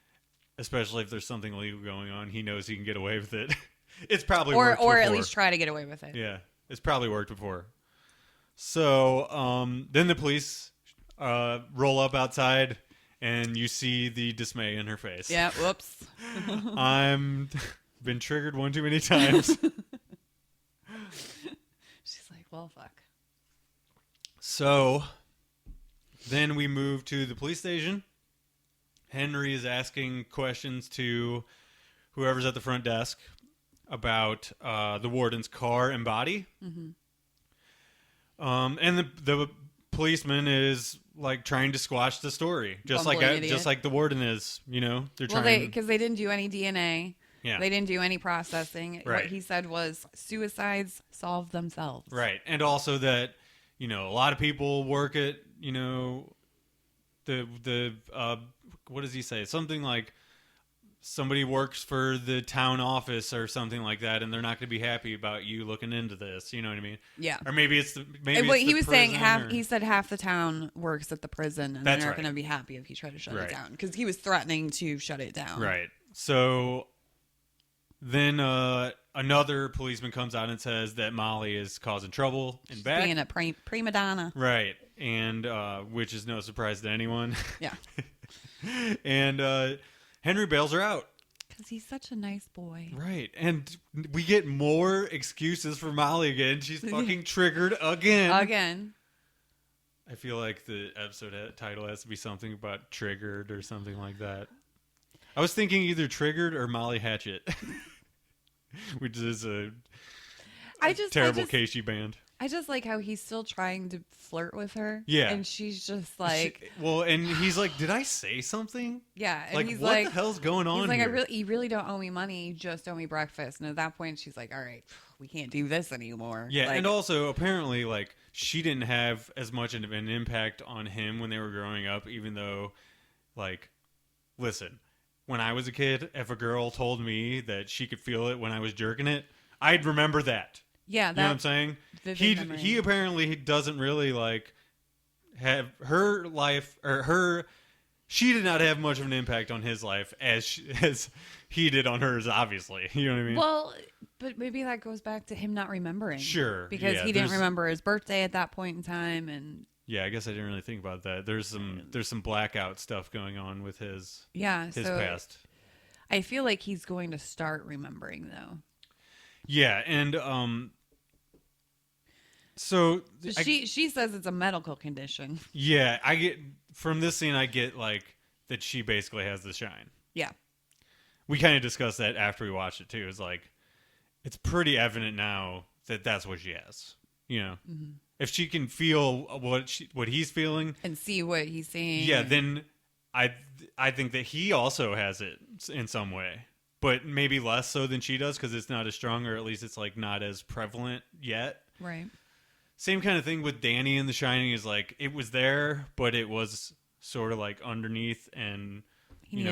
especially if there's something illegal going on. He knows he can get away with it. It's probably worked or before. at least try to get away with it. Yeah, it's probably worked before. So then the police roll up outside, and you see the dismay in her face. Yeah. Whoops. I'm been triggered one too many times. She's like, well, fuck. So then we move to the police station. Henry is asking questions to whoever's at the front desk about the warden's car and body. Mm-hmm. And the policeman is like trying to squash the story, just like the warden is. You know, they're trying because they didn't do any DNA. Yeah. They didn't do any processing. Right. What he said was suicides solve themselves. Right. And also that, you know, a lot of people work at, you know, the what does he say? Something like somebody works for the town office or something like that, and they're not going to be happy about you looking into this. You know what I mean? Yeah. Or maybe it's he was saying prison he said half the town works at the prison, and That's they're not right. going to be happy if he tried to shut Right. it down, because he was threatening to shut it down. Right. So then another policeman comes out and says that Molly is causing trouble in back. Being a prima donna. Right. And which is no surprise to anyone. Yeah. And Henry bails her out. Because he's such a nice boy. Right. And we get more excuses for Molly again. She's fucking triggered again. Again. I feel like the episode title has to be something about triggered or something like that. I was thinking either triggered or Molly Hatchet. Which is a terrible KC band. I just like how he's still trying to flirt with her. Yeah. And she's just like... and he's like, did I say something? Yeah. And like, he's what like... the hell's going on He's like, here? you really don't owe me money. You just owe me breakfast. And at that point, she's like, all right, we can't do this anymore. Yeah, like, and also, apparently, like, she didn't have as much of an impact on him when they were growing up, even though, like, listen, when I was a kid, if a girl told me that she could feel it when I was jerking it, I'd remember that. Yeah, you know what I'm saying? He apparently doesn't really like have her life or she did not have much of an impact on his life as he did on hers, obviously. You know what I mean? Well, but maybe that goes back to him not remembering. Sure. Because he didn't remember his birthday at that point in time, and yeah, I guess I didn't really think about that. There's some blackout stuff going on with his past. I feel like he's going to start remembering though. Yeah, and so she says it's a medical condition. Yeah, I get from this scene. I get like that she basically has the shine. Yeah, we kind of discussed that after we watched it too. It's like it's pretty evident now that that's what she has. You know, if she can feel what he's feeling and see what he's seeing. Yeah, then I think that he also has it in some way, but maybe less so than she does because it's not as strong, or at least it's like not as prevalent yet. Right. Same kind of thing with Danny in The Shining is like it was there, but it was sort of like underneath and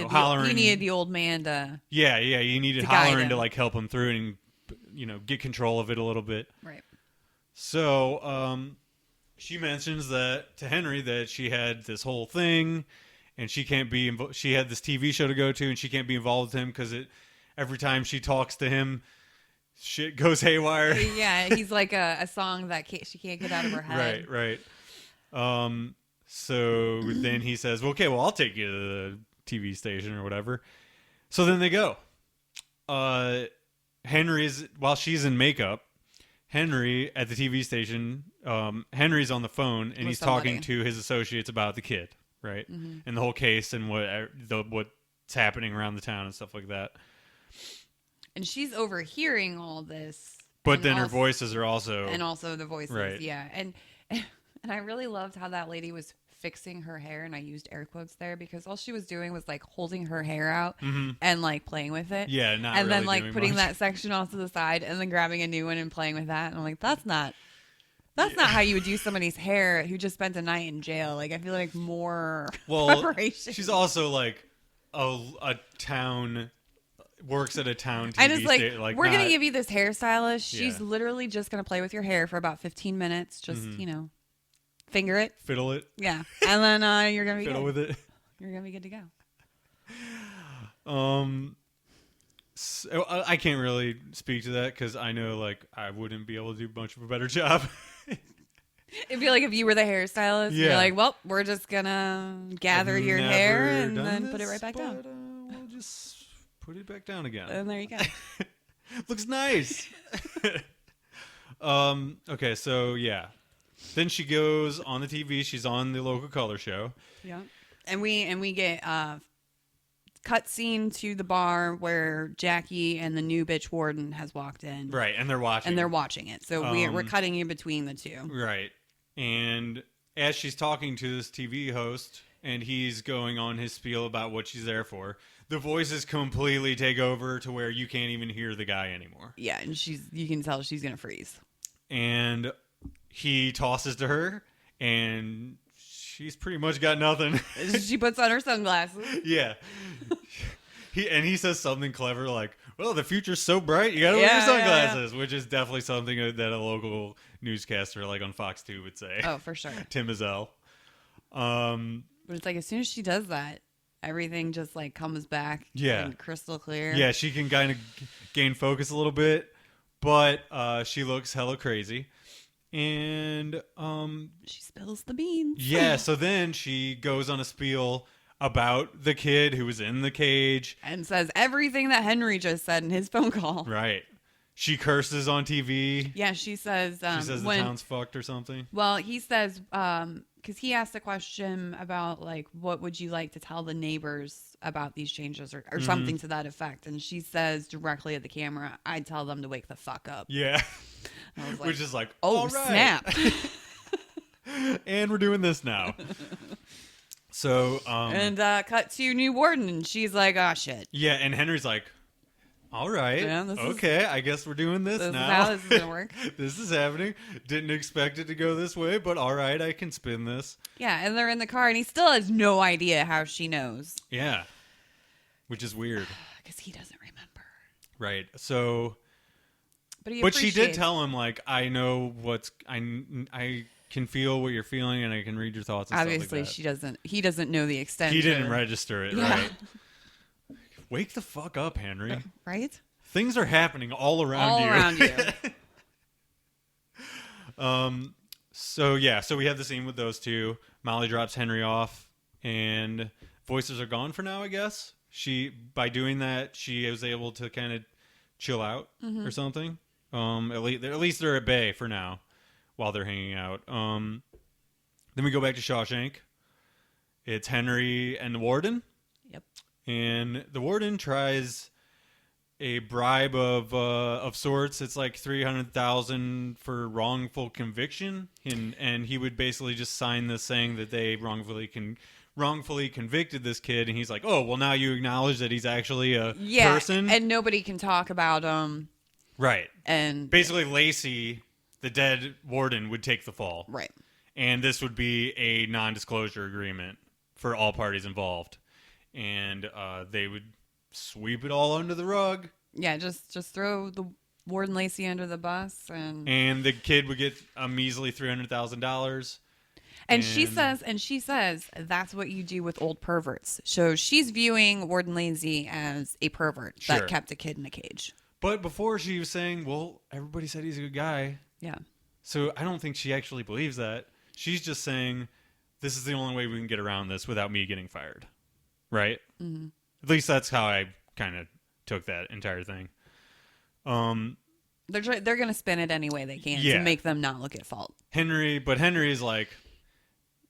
hollering. He needed the old man to. Yeah, you needed to guide hollering him. to like help him through and get control of it a little bit. Right. So she mentions that to Henry that she had this whole thing, and she can't be. She had this TV show to go to, and she can't be involved with him because every time she talks to him, shit goes haywire. Yeah, he's like a song that she can't get out of her head. Right. So then he says, well, okay, well, I'll take you to the TV station or whatever. So then they go. While she's in makeup, Henry at the TV station, Henry's on the phone and he's talking to his associates about the kid, right? Mm-hmm. And the whole case and what's happening around the town and stuff like that. And she's overhearing all this. But then her voices are also... And also the voices, right. Yeah. And I really loved how that lady was fixing her hair, and I used air quotes there because all she was doing was like holding her hair out and like playing with it. Yeah, and really then like putting much. That section off to the side and then grabbing a new one and playing with that. And I'm like, that's not how you would do somebody's hair who just spent a night in jail. Like, I feel like more preparation. She's also like a town... works at a town TV I just station. We're going to give you this hairstylist. She's literally just going to play with your hair for about 15 minutes. Just, finger it. Fiddle it. Yeah. And then you're going to be Fiddle good. with it. You're going to be good to go. So I can't really speak to that because I know, like, I wouldn't be able to do much of a better job. It'd be like if you were the hairstylist. Yeah. You're like, well, we're just going to gather your hair and then put it right back down. We'll just... put it back down again. And there you go. Looks nice. Okay, so yeah. Then she goes on the TV. She's on the local color show. Yeah. And we get cut scene to the bar where Jackie and the new bitch warden has walked in. Right, and they're watching. it. So we're cutting in between the two. Right. And as she's talking to this TV host and he's going on his spiel about what she's there for, the voices completely take over to where you can't even hear the guy anymore. Yeah, and you can tell she's going to freeze. And he tosses to her, and she's pretty much got nothing. She puts on her sunglasses. Yeah. He says something clever like, well, the future's so bright, you got to wear your sunglasses, which is definitely something that a local newscaster like on Fox 2 would say. Oh, for sure. Tim Izell. But it's like as soon as she does that, everything just like comes back and crystal clear. Yeah, she can kind of gain focus a little bit, but she looks hella crazy. And she spills the beans. Yeah, so then she goes on a spiel about the kid who was in the cage. And says everything that Henry just said in his phone call. Right. She curses on TV. Yeah, she says... she says the town's fucked or something. Well, he says... because he asked a question about, like, what would you like to tell the neighbors about these changes or something to that effect. And she says directly at the camera, I'd tell them to wake the fuck up. Yeah. Like, which is like, oh, all right. snap. And we're doing this now. So, and cut to new warden, and she's like, oh, shit. Yeah, and Henry's like, all right, okay, I guess we're doing this now. This is how this is going to work. This is happening. Didn't expect it to go this way, but all right, I can spin this. Yeah, and they're in the car, and he still has no idea how she knows. Yeah, which is weird. Because he doesn't remember. Right, so... But she did tell him, like, I know I can feel what you're feeling, and I can read your thoughts and obviously, stuff like that. he doesn't know the extent. He didn't register it, right? Wake the fuck up, Henry. Right? Things are happening all around you. All around you. So we have the scene with those two. Molly drops Henry off, and voices are gone for now, I guess. By doing that, she was able to kind of chill out or something. At least they're at bay for now while they're hanging out. Then we go back to Shawshank. It's Henry and the warden. Yep. And the warden tries a bribe of sorts. It's like $300,000 for wrongful conviction, and he would basically just sign this saying that they wrongfully convicted this kid. And he's like, "Oh, well, now you acknowledge that he's actually a person." And nobody can talk about right. And basically, Lacey the dead warden would take the fall. Right. And this would be a non-disclosure agreement for all parties involved. And they would sweep it all under the rug. Yeah, just throw the Warden Lacey under the bus. And the kid would get a measly $300,000. And she says that's what you do with old perverts. So she's viewing Warden Lacey as a pervert that kept a kid in a cage. But before she was saying, well, everybody said he's a good guy. Yeah. So I don't think she actually believes that. She's just saying, this is the only way we can get around this without me getting fired. Right? Mm-hmm. At least that's how I kind of took that entire thing. They're going to spin it any way they can to make them not look at fault. Henry is like,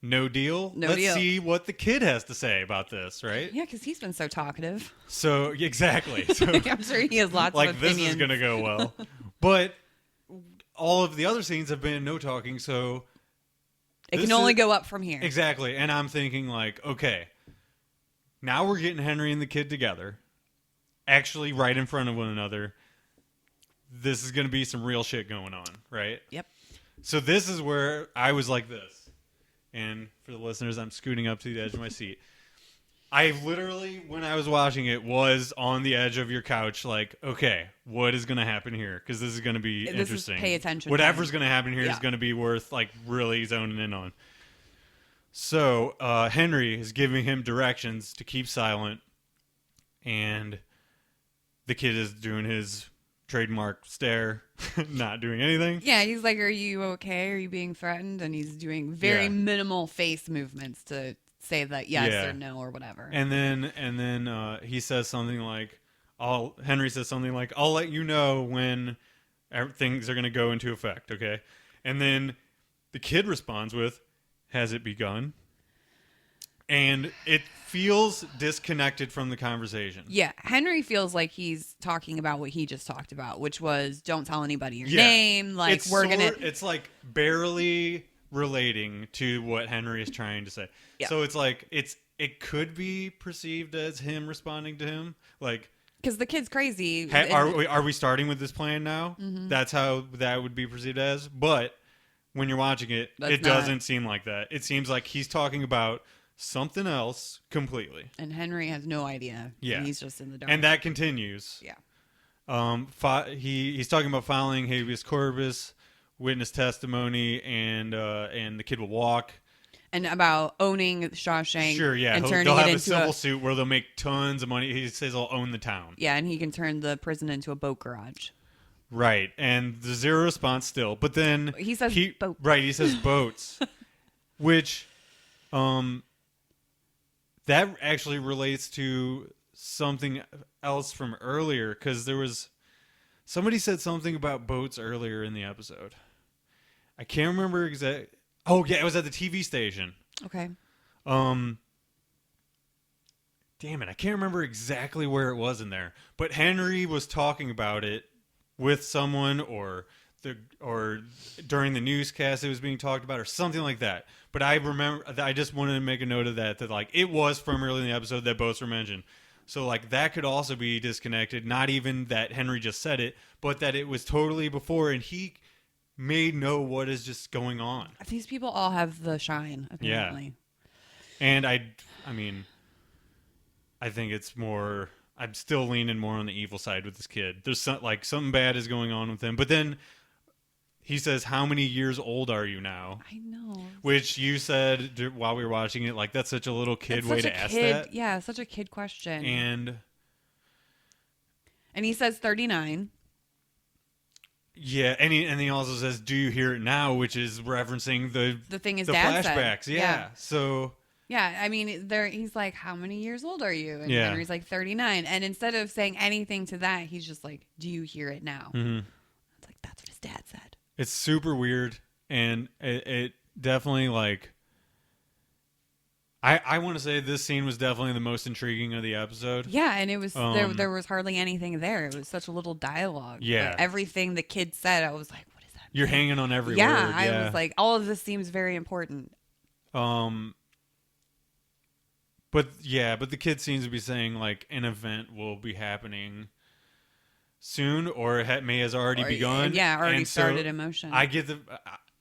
no deal. Let's see what the kid has to say about this, right? Yeah, because he's been so talkative. So, exactly. So, I'm sure he has lots of opinions. This is going to go well. But all of the other scenes have been no talking, so... It can only go up from here. Exactly. And I'm thinking like, okay, now we're getting Henry and the kid together, actually right in front of one another. This is going to be some real shit going on, right? Yep. So this is where I was like this. And for the listeners, I'm scooting up to the edge of my seat. I literally, when I was watching it, was on the edge of your couch like, okay, what is going to happen here? Because this is going to be interesting. Pay attention. Whatever's going to happen here is going to be worth like really zoning in on. So Henry is giving him directions to keep silent. And the kid is doing his trademark stare, not doing anything. Yeah, he's like, are you okay? Are you being threatened? And he's doing very minimal face movements to say that yes or no or whatever. And then he says something like, Henry says something like, I'll let you know when things are going to go into effect, okay? And then the kid responds with, has it begun? And it feels disconnected from the conversation. Yeah, Henry feels like he's talking about what he just talked about, which was don't tell anybody your name. Like it's like barely relating to what Henry is trying to say. Yeah. So it's like it could be perceived as him responding to him, like because the kid's crazy. Are we starting with this plan now? Mm-hmm. That's how that would be perceived as. But when you're watching it, it doesn't seem like that. It seems like he's talking about something else completely. And Henry has no idea. Yeah. And he's just in the dark. And that continues. Yeah. He's talking about filing habeas corpus, witness testimony, and the kid will walk. And about owning Shawshank. Sure, yeah. And they'll have a civil suit where they'll make tons of money. He says he'll own the town. Yeah, and he can turn the prison into a boat garage. Right. And the zero response still. But then he says boat. Right, he says boats. Which that actually relates to something else from earlier, because somebody said something about boats earlier in the episode. I can't remember exactly. Oh yeah, it was at the TV station. Okay. Damn it, I can't remember exactly where it was in there. But Henry was talking about it with someone, or during the newscast it was being talked about, or something like that. But I remember, I just wanted to make a note of that like it was from early in the episode that boats were mentioned. So like that could also be disconnected. Not even that Henry just said it, but that it was totally before, and he may know what is just going on. These people all have the shine, apparently. Yeah. And I mean, I think it's more. I'm still leaning more on the evil side with this kid. There's something bad is going on with him. But then he says, "How many years old are you now?" I know. Which you said while we were watching it, like that's such a little kid way to ask that. Yeah, such a kid question. And he says 39. Yeah, and he also says, "Do you hear it now?" Which is referencing the thing his the dad flashbacks. said. Yeah. So. Yeah, I mean, he's like, how many years old are you? And Henry's like 39. And instead of saying anything to that, he's just like, do you hear it now? Mm-hmm. It's like, that's what his dad said. It's super weird. And it definitely, like, I want to say this scene was definitely the most intriguing of the episode. Yeah, and it was, there was hardly anything there. It was such a little dialogue. Yeah. But everything the kid said, I was like, what is that? You're hanging on every word. Yeah, I was like, all of this seems very important. But the kid seems to be saying like an event will be happening soon, or it may has already begun. Yeah, already And started in motion. I don't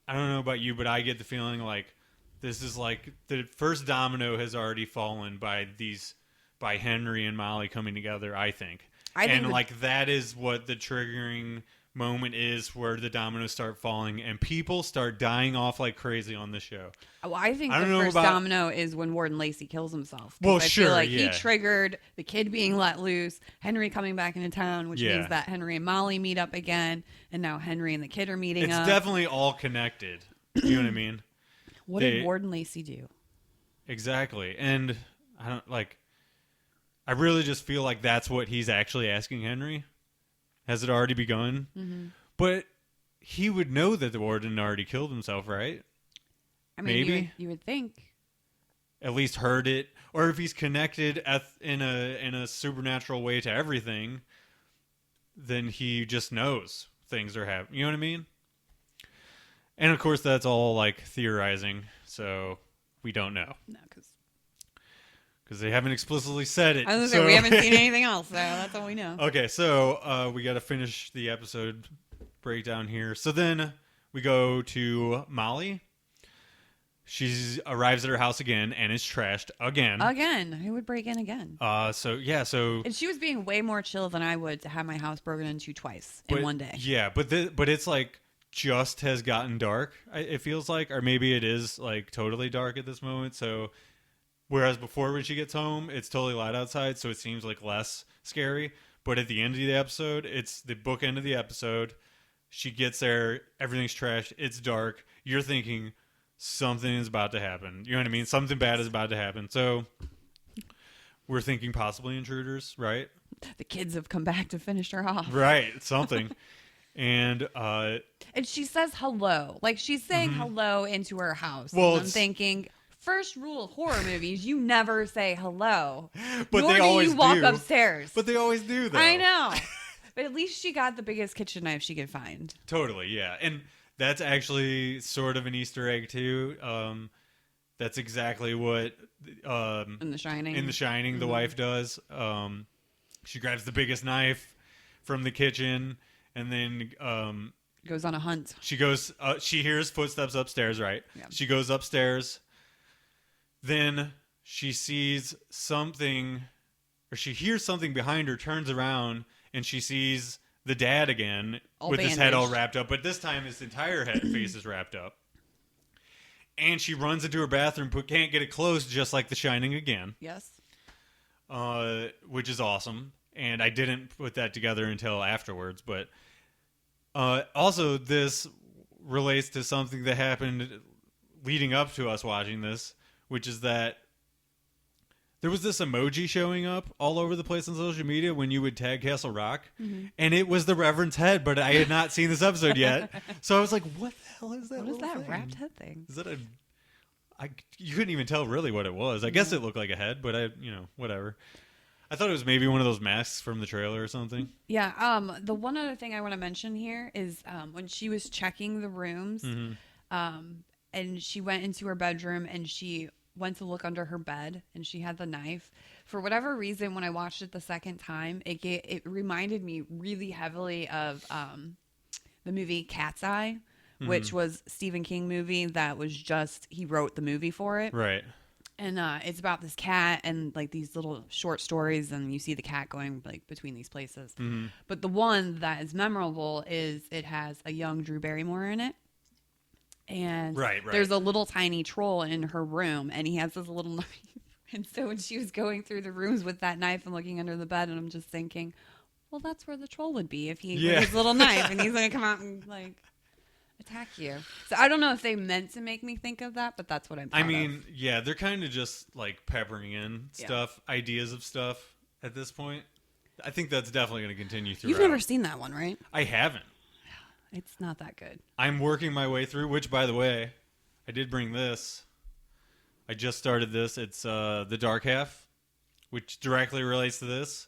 know about you, but I get the feeling like this is like the first domino has already fallen by Henry and Molly coming together, I think. Like that is what the triggering moment is, where the dominoes start falling and people start dying off like crazy on the show. Well, I think the first domino is when Warden Lacey kills himself. Well, I feel like he triggered the kid being let loose, Henry coming back into town, which means that Henry and Molly meet up again, and now Henry and the kid are meeting up. It's definitely all connected. You know what I mean? What did Warden Lacey do? Exactly. And I really just feel like that's what he's actually asking Henry. Has it already begun? Mm-hmm. But he would know that the warden already killed himself, right? I mean, maybe you would think. At least heard it, or if he's connected in a supernatural way to everything, then he just knows things are happening. You know what I mean? And of course, that's all like theorizing, so we don't know. No, because they haven't explicitly said it. I was gonna say, we haven't seen anything else, so that's all we know. Okay, so we got to finish the episode breakdown here. So then we go to Molly. She arrives at her house again and is trashed again. Again, who would break in again? So and she was being way more chill than I would to have my house broken into twice in one day. Yeah, but it's like just has gotten dark. It feels like, or maybe it is like totally dark at this moment. So. Whereas before when she gets home, it's totally light outside, so it seems like less scary. But at the end of the episode, it's the bookend of the episode. She gets there, everything's trashed, it's dark. You're thinking something is about to happen. You know what I mean? Something bad is about to happen. So we're thinking possibly intruders, right? The kids have come back to finish her off. Right, something. And she says hello. Like she's saying hello into her house. Well, and I'm thinking... First rule of horror movies, you never say hello. But nor they do always you walk do. Upstairs. But they always do, though. I know. But at least she got the biggest kitchen knife she could find. Totally, yeah. And that's actually sort of an Easter egg, too. That's exactly what... in The Shining. In The Shining, the wife does. She grabs the biggest knife from the kitchen, and then... goes on a hunt. She goes... she hears footsteps upstairs, right? Yeah. She goes upstairs... Then she sees something, or she hears something behind her, turns around, and she sees the dad again with his head all wrapped up. But this time his entire face is wrapped up. And she runs into her bathroom, but can't get it closed, just like The Shining again. Yes. Which is awesome. And I didn't put that together until afterwards. But also, this relates to something that happened leading up to us watching this. Which is that there was this emoji showing up all over the place on social media when you would tag Castle Rock. Mm-hmm. And it was the Reverend's head, but I had not seen this episode yet. So I was like, what the hell is that? What is that wrapped head thing? Is that you couldn't even tell really what it was. I guess it looked like a head, but whatever. I thought it was maybe one of those masks from the trailer or something. Yeah. The one other thing I want to mention here is when she was checking the rooms, and she went into her bedroom and she went to look under her bed and she had the knife. For whatever reason, when I watched it the second time, it reminded me really heavily of the movie Cat's Eye, which was a Stephen King movie that was he wrote the movie for it. Right. And it's about this cat and like these little short stories, and you see the cat going like between these places. Mm-hmm. But the one that is memorable is it has a young Drew Barrymore in it. And there's a little tiny troll in her room, and he has this little knife. And so when she was going through the rooms with that knife and looking under the bed, and I'm just thinking, well, that's where the troll would be if he with his little knife, and he's going to come out and like attack you. So I don't know if they meant to make me think of that, but that's what I'm. Yeah, they're kind of just like peppering in stuff, ideas of stuff at this point. I think that's definitely going to continue throughout. You've never seen that one, right? I haven't. It's not that good. I'm working my way through, which, by the way, I did bring this. I just started this. It's The Dark Half, which directly relates to this.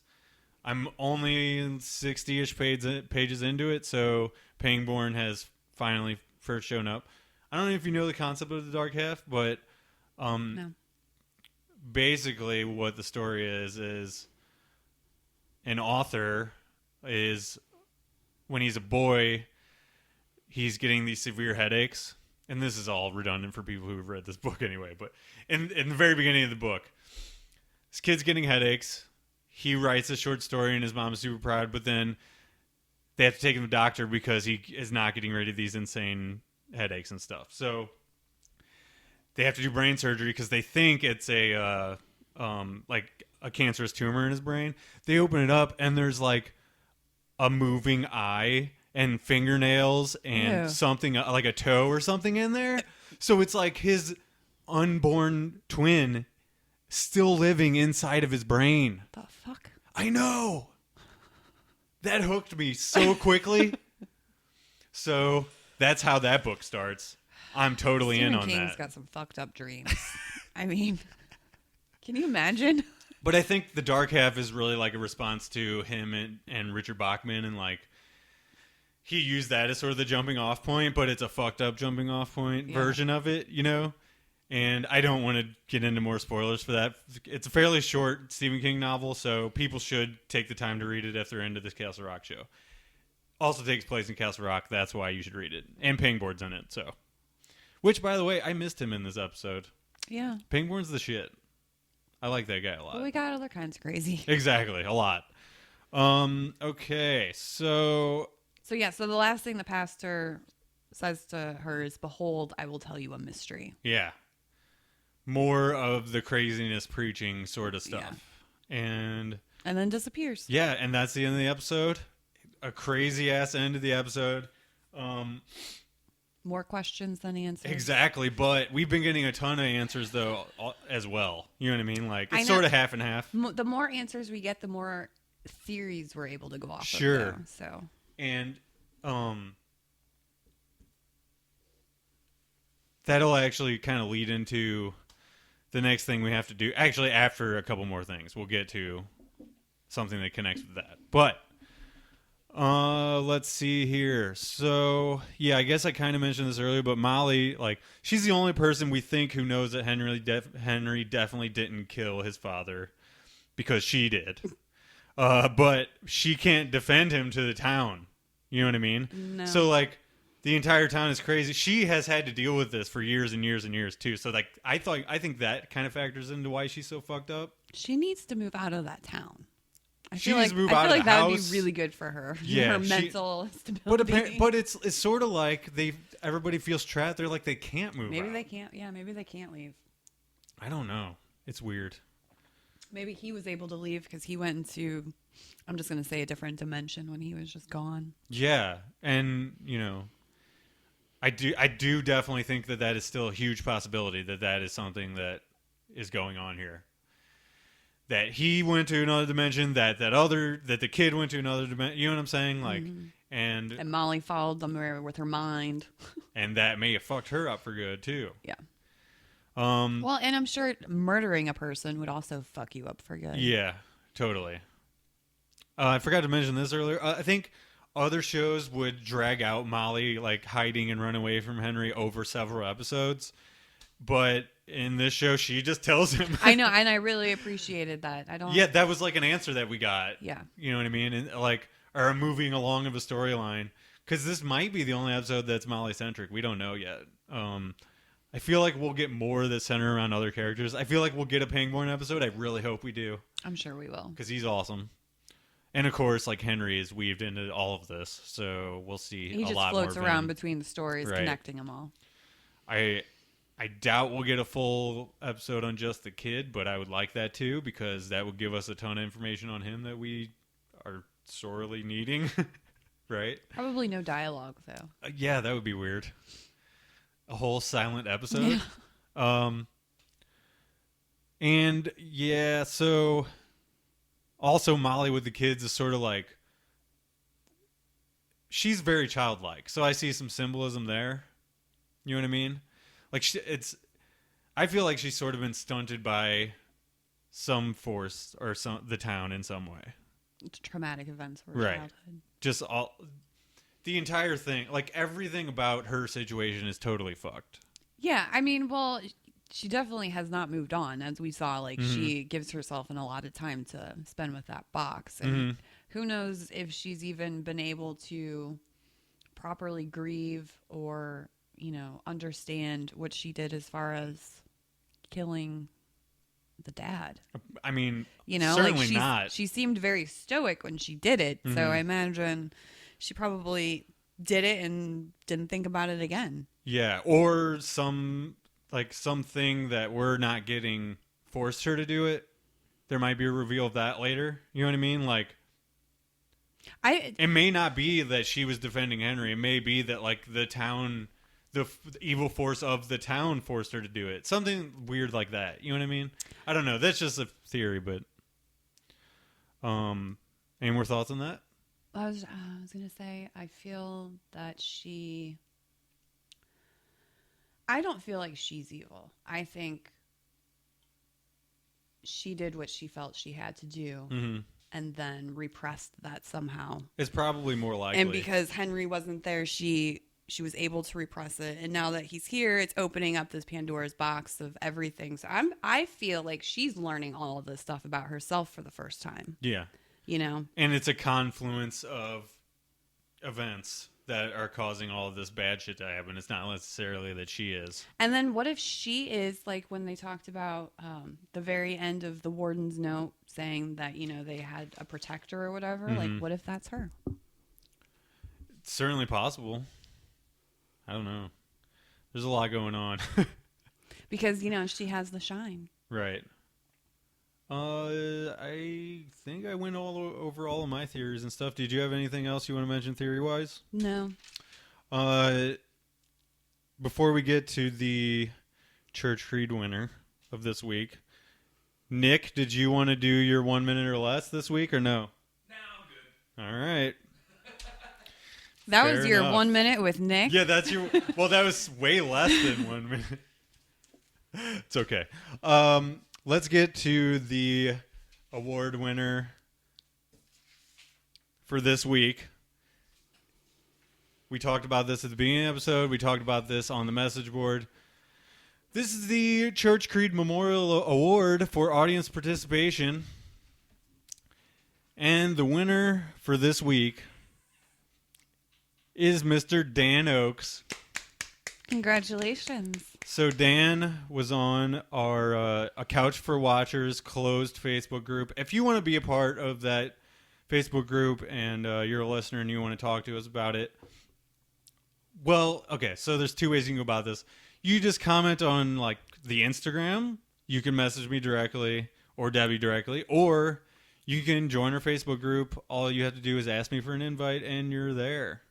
I'm only 60-ish pages into it, so Pangborn has finally first shown up. I don't know if you know the concept of The Dark Half, but no. Basically what the story is an author is when he's a boy, he's getting these severe headaches. And this is all redundant for people who've read this book anyway. But in the very beginning of the book, this kid's getting headaches. He writes a short story and his mom's super proud. But then they have to take him to the doctor because he is not getting rid of these insane headaches and stuff. So they have to do brain surgery because they think it's a cancerous tumor in his brain. They open it up and there's like a moving eye and fingernails and something like a toe or something in there. So it's like his unborn twin still living inside of his brain. The fuck? I know. That hooked me so quickly. So that's how that book starts. I'm totally Stephen in on King's that. got some fucked up dreams. I mean, can you imagine? But I think the dark half is really like a response to him and Richard Bachman, and like he used that as sort of the jumping off point, but it's a fucked up jumping off point version of it, you know? And I don't want to get into more spoilers for that. It's a fairly short Stephen King novel, so people should take the time to read it if they're into this Castle Rock show. Also takes place in Castle Rock, that's why you should read it. And Pangborn's in it, so. Which, by the way, I missed him in this episode. Yeah. Pangborn's the shit. I like that guy a lot. Well, we got other kinds of crazy. Exactly, a lot. Okay, so So the last thing the pastor says to her is, "Behold, I will tell you a mystery." yeah. More of the craziness preaching sort of stuff. Yeah. And then disappears. yeah, and that's the end of the episode. A crazy ass end of the episode. More questions than answers. Exactly, but we've been getting a ton of answers though as well. You know what I mean? Like it's know. sort of half and half. The more answers we get, the more theories we're able to go off Sure. of. Though, so. And that'll actually kind of lead into the next thing we have to do. Actually, after a couple more things, we'll get to something that connects with that. But let's see here. So, yeah, I guess I kind of mentioned this earlier, but Molly, like, she's the only person we think who knows that Henry definitely didn't kill his father because she did. But she can't defend him to the town. You know what I mean? No. So, like, the entire town is crazy. She has had to deal with this for years and years and years, too. So, like, I think that kind of factors into why she's so fucked up. She needs to move out of that town. I She feel needs like, to move I out feel of like the that house. would be really good for her. Yeah, her mental stability. But it's sort of like everybody feels trapped. They're like they can't move Maybe out. they can't. Yeah, maybe they can't leave. I don't know. It's weird. Maybe he was able to leave because he went into, I'm just going to say, a different dimension when he was just gone. Yeah, and you know, I do definitely think that is still a huge possibility that is something that is going on here. That he went to another dimension, that the kid went to another dimension. You know what I'm saying? Like, and Molly followed them there with her mind. and that may have fucked her up for good too. Yeah. Well, and I'm sure murdering a person would also fuck you up for good. Yeah, totally. I forgot to mention this earlier. I think other shows would drag out Molly like hiding and run away from Henry over several episodes, but in this show, she just tells him. I know, and I really appreciated that. Yeah, that was like an answer that we got. Yeah. You know what I mean? And like, or moving along of a storyline. Because this might be the only episode that's Molly-centric. We don't know yet. I feel like we'll get more that center around other characters. I feel like we'll get a Pangborn episode. I really hope we do. I'm sure we will. Because he's awesome. And of course, like Henry is weaved into all of this. So we'll see He a just lot more floats of around him. between the stories, Right. connecting them all. I doubt we'll get a full episode on just the kid, but I would like that too, because that would give us a ton of information on him that we are sorely needing. Right? Probably no dialogue, though. Yeah, that would be weird. A whole silent episode. And yeah, so also Molly with the kids is sort of like, she's very childlike. So I see some symbolism there. You know what I mean? Like I feel like she's sort of been stunted by some force or the town in some way. It's traumatic events for Right. childhood. Just the entire thing, like everything about her situation is totally fucked. Yeah, I mean, well, she definitely has not moved on, as we saw. Like, she gives herself a lot of time to spend with that box. And who knows if she's even been able to properly grieve or, understand what she did as far as killing the dad. I mean, like not. She seemed very stoic when she did it. So I imagine she probably did it and didn't think about it again. Yeah, or something that we're not getting forced her to do it. There might be a reveal of that later. You know what I mean? Like, it may not be that she was defending Henry. It may be that the town, the evil force of the town forced her to do it. Something weird like that. You know what I mean? I don't know. That's just a theory, but any more thoughts on that? I was gonna say, I feel that I don't feel like she's evil. I think she did what she felt she had to do, and then repressed that somehow. It's probably more likely. And because Henry wasn't there, she was able to repress it. And now that he's here, it's opening up this Pandora's box of everything. So I feel like she's learning all of this stuff about herself for the first time. Yeah. And it's a confluence of events that are causing all of this bad shit to happen. It's not necessarily that she is. And then what if she is, like when they talked about the very end of the warden's note saying that, they had a protector or whatever? Like, what if that's her? It's certainly possible. I don't know. There's a lot going on. Because, she has the shine. Right. I think I went over all of my theories and stuff. Did you have anything else you want to mention theory-wise? No. Before we get to the Church Creed winner of this week, Nick, did you want to do your 1 minute or less this week or no? No, I'm good. All right. That Fair was your enough. 1 minute with Nick? Yeah, that's your... Well, that was way less than 1 minute. It's okay. Let's get to the award winner for this week. We talked about this at the beginning of the episode. We talked about this on the message board. This is the Church Creed Memorial Award for audience participation. And the winner for this week is Mr. Dan Oakes. Congratulations. So Dan was on our A Couch for Watchers closed Facebook group. If you want to be a part of that Facebook group and you're a listener and you want to talk to us about it, well, okay, so there's two ways you can go about this. You just comment on the Instagram. You can message me directly or Debbie directly, or you can join our Facebook group. All you have to do is ask me for an invite and you're there.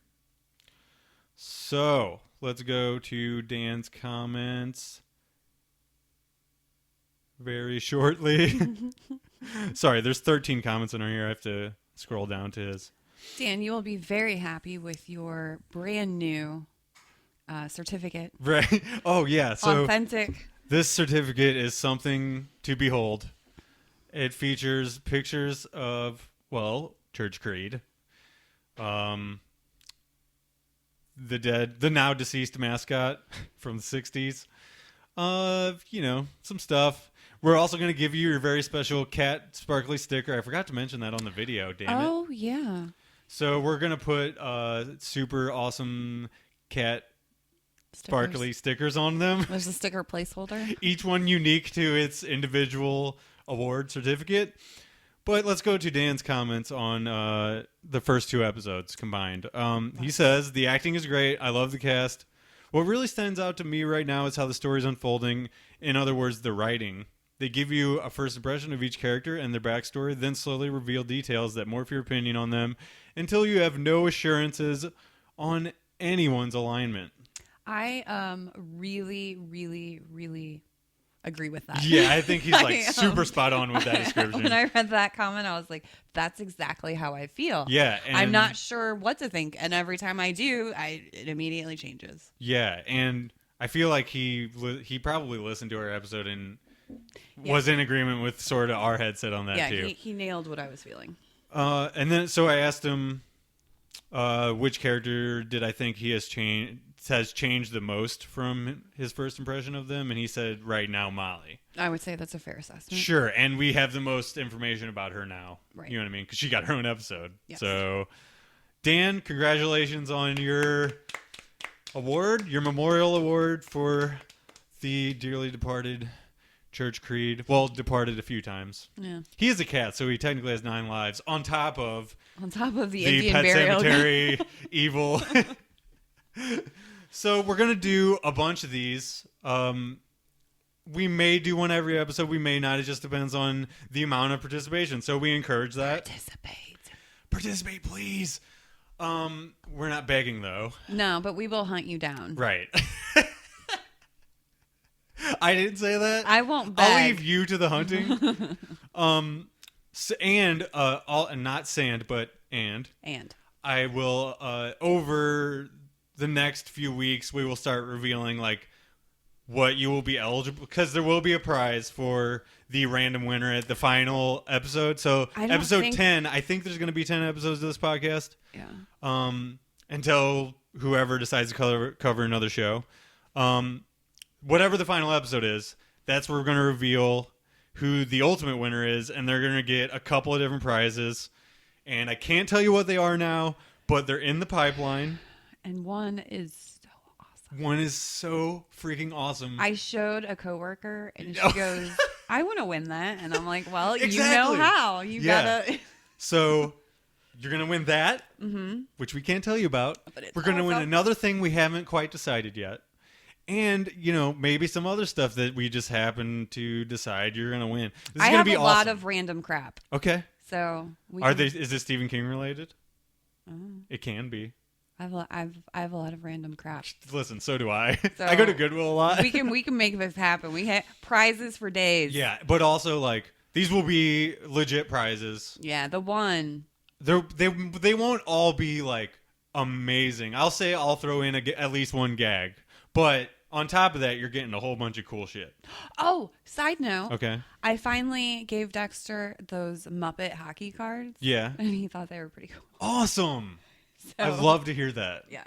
So let's go to Dan's comments very shortly. Sorry, there's 13 comments in here. I have to scroll down to his. Dan, you will be very happy with your brand new certificate. Right. Oh, yeah. So authentic. This certificate is something to behold. It features pictures of, Church Creed. The now deceased mascot from the 60s. Some stuff. We're also going to give you your very special cat sparkly sticker. I forgot to mention that on the video, damn it. Oh, yeah. So we're going to put super awesome cat sparkly stickers on them. There's a sticker placeholder. Each one unique to its individual award certificate. But let's go to Dan's comments on the first two episodes combined. He says, the acting is great. I love the cast. What really stands out to me right now is how the story is unfolding. In other words, the writing. They give you a first impression of each character and their backstory, then slowly reveal details that morph your opinion on them until you have no assurances on anyone's alignment. I really, really, really agree with that. Yeah, I think he's super spot on with that description. When I read that comment, I was like, that's exactly how I feel. Yeah. And I'm not sure what to think. And every time I do, it immediately changes. Yeah. And I feel like he probably listened to our episode and was in agreement with sort of our headset on that too. Yeah, he nailed what I was feeling. And then, so I asked him, which character did I think he has has changed the most from his first impression of them, and he said right now Molly. I would say that's a fair assessment. Sure, and we have the most information about her now. Right. You know what I mean? Because she got her own episode. Yes. So, Dan, congratulations on your award, your memorial award for the dearly departed Church Creed. Well, departed a few times. Yeah. He is a cat, so he technically has 9 lives on top of the Indian Pet burial. Cemetery evil. So we're going to do a bunch of these. We may do one every episode. We may not. It just depends on the amount of participation. So we encourage that. Participate, please. We're not begging, though. No, but we will hunt you down. Right. I didn't say that. I won't beg. I'll leave you to the hunting. And I will, over the next few weeks, we will start revealing like what you will be eligible, because there will be a prize for the random winner at the final episode. So episode 10, I think there's going to be 10 episodes of this podcast. Yeah. Until whoever decides to cover another show. Whatever the final episode is, that's where we're going to reveal who the ultimate winner is, and they're going to get a couple of different prizes. And I can't tell you what they are now, but they're in the pipeline. And one is so awesome. One is so freaking awesome. I showed a coworker, and she goes, I want to win that. And I'm like, well, exactly. You know how. You gotta. So you're going to win that, which we can't tell you about. We're going to win another thing we haven't quite decided yet. And, maybe some other stuff that we just happen to decide you're going to win. This is going to be awesome. I have a lot of random crap. Okay. So is this Stephen King related? It can be. I have a lot of random crap. Listen, so do I. So I go to Goodwill a lot. We can make this happen. We have prizes for days. Yeah, but also like these will be legit prizes. Yeah, the one. They won't all be like amazing. I'll say I'll throw in at least one gag, but on top of that, you're getting a whole bunch of cool shit. Oh, side note. Okay. I finally gave Dexter those Muppet hockey cards. Yeah. And he thought they were pretty cool. Awesome. So, I'd love to hear that. Yeah.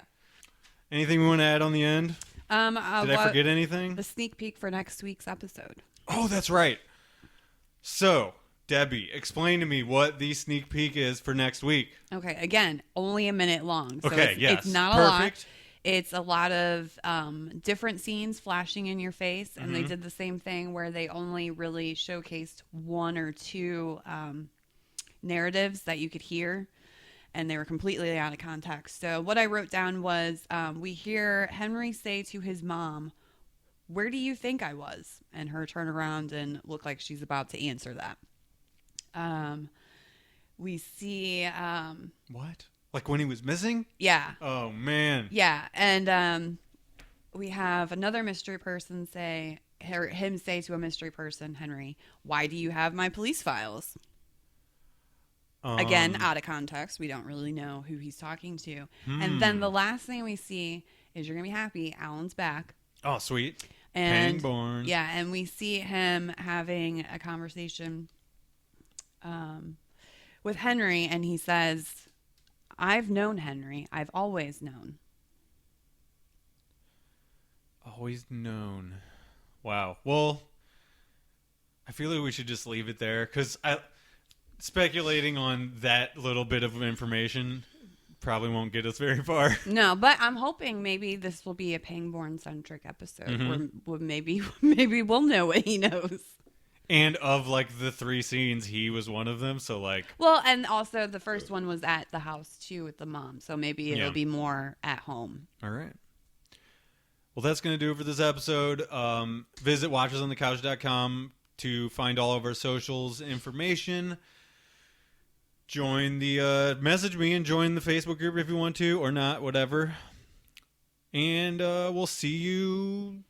Anything we want to add on the end? Did I forget anything? The sneak peek for next week's episode. Oh, that's right. So, Debbie, explain to me what the sneak peek is for next week. Okay. Again, only a minute long. So okay, it's not a lot. It's a lot of different scenes flashing in your face. And they did the same thing where they only really showcased one or two narratives that you could hear. And they were completely out of context. So what I wrote down was we hear Henry say to his mom, "Where do you think I was?" And her turn around and look like she's about to answer that. We see... what? Like when he was missing? Yeah. Oh, man. Yeah. And we have another mystery person say to a mystery person, Henry, "Why do you have my police files?" Again, out of context. We don't really know who he's talking to. And then the last thing we see is, you're going to be happy, Alan's back. Oh, sweet. And Pangborn. Yeah, and we see him having a conversation with Henry, and he says, "I've known Henry. I've always known." Always known. Wow. Well, I feel like we should just leave it there, because speculating on that little bit of information probably won't get us very far. No, but I'm hoping maybe this will be a Pangborn-centric episode where maybe we'll know what he knows. And of, like, the 3 scenes, he was one of them, so, like... Well, and also the first one was at the house, too, with the mom, so maybe it'll be more at home. All right. Well, that's going to do it for this episode. Visit watchersonthecouch.com to find all of our socials information. Join the message me and join the Facebook group if you want to, or not, whatever. And we'll see you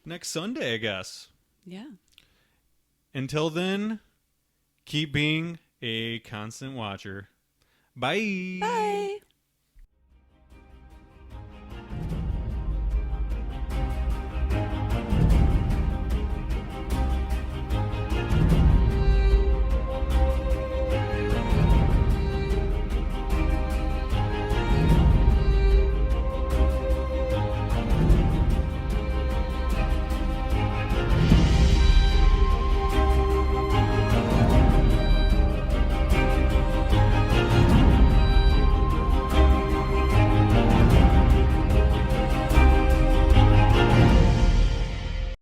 next Sunday, I guess. Yeah. Until then, keep being a constant watcher. Bye. Bye.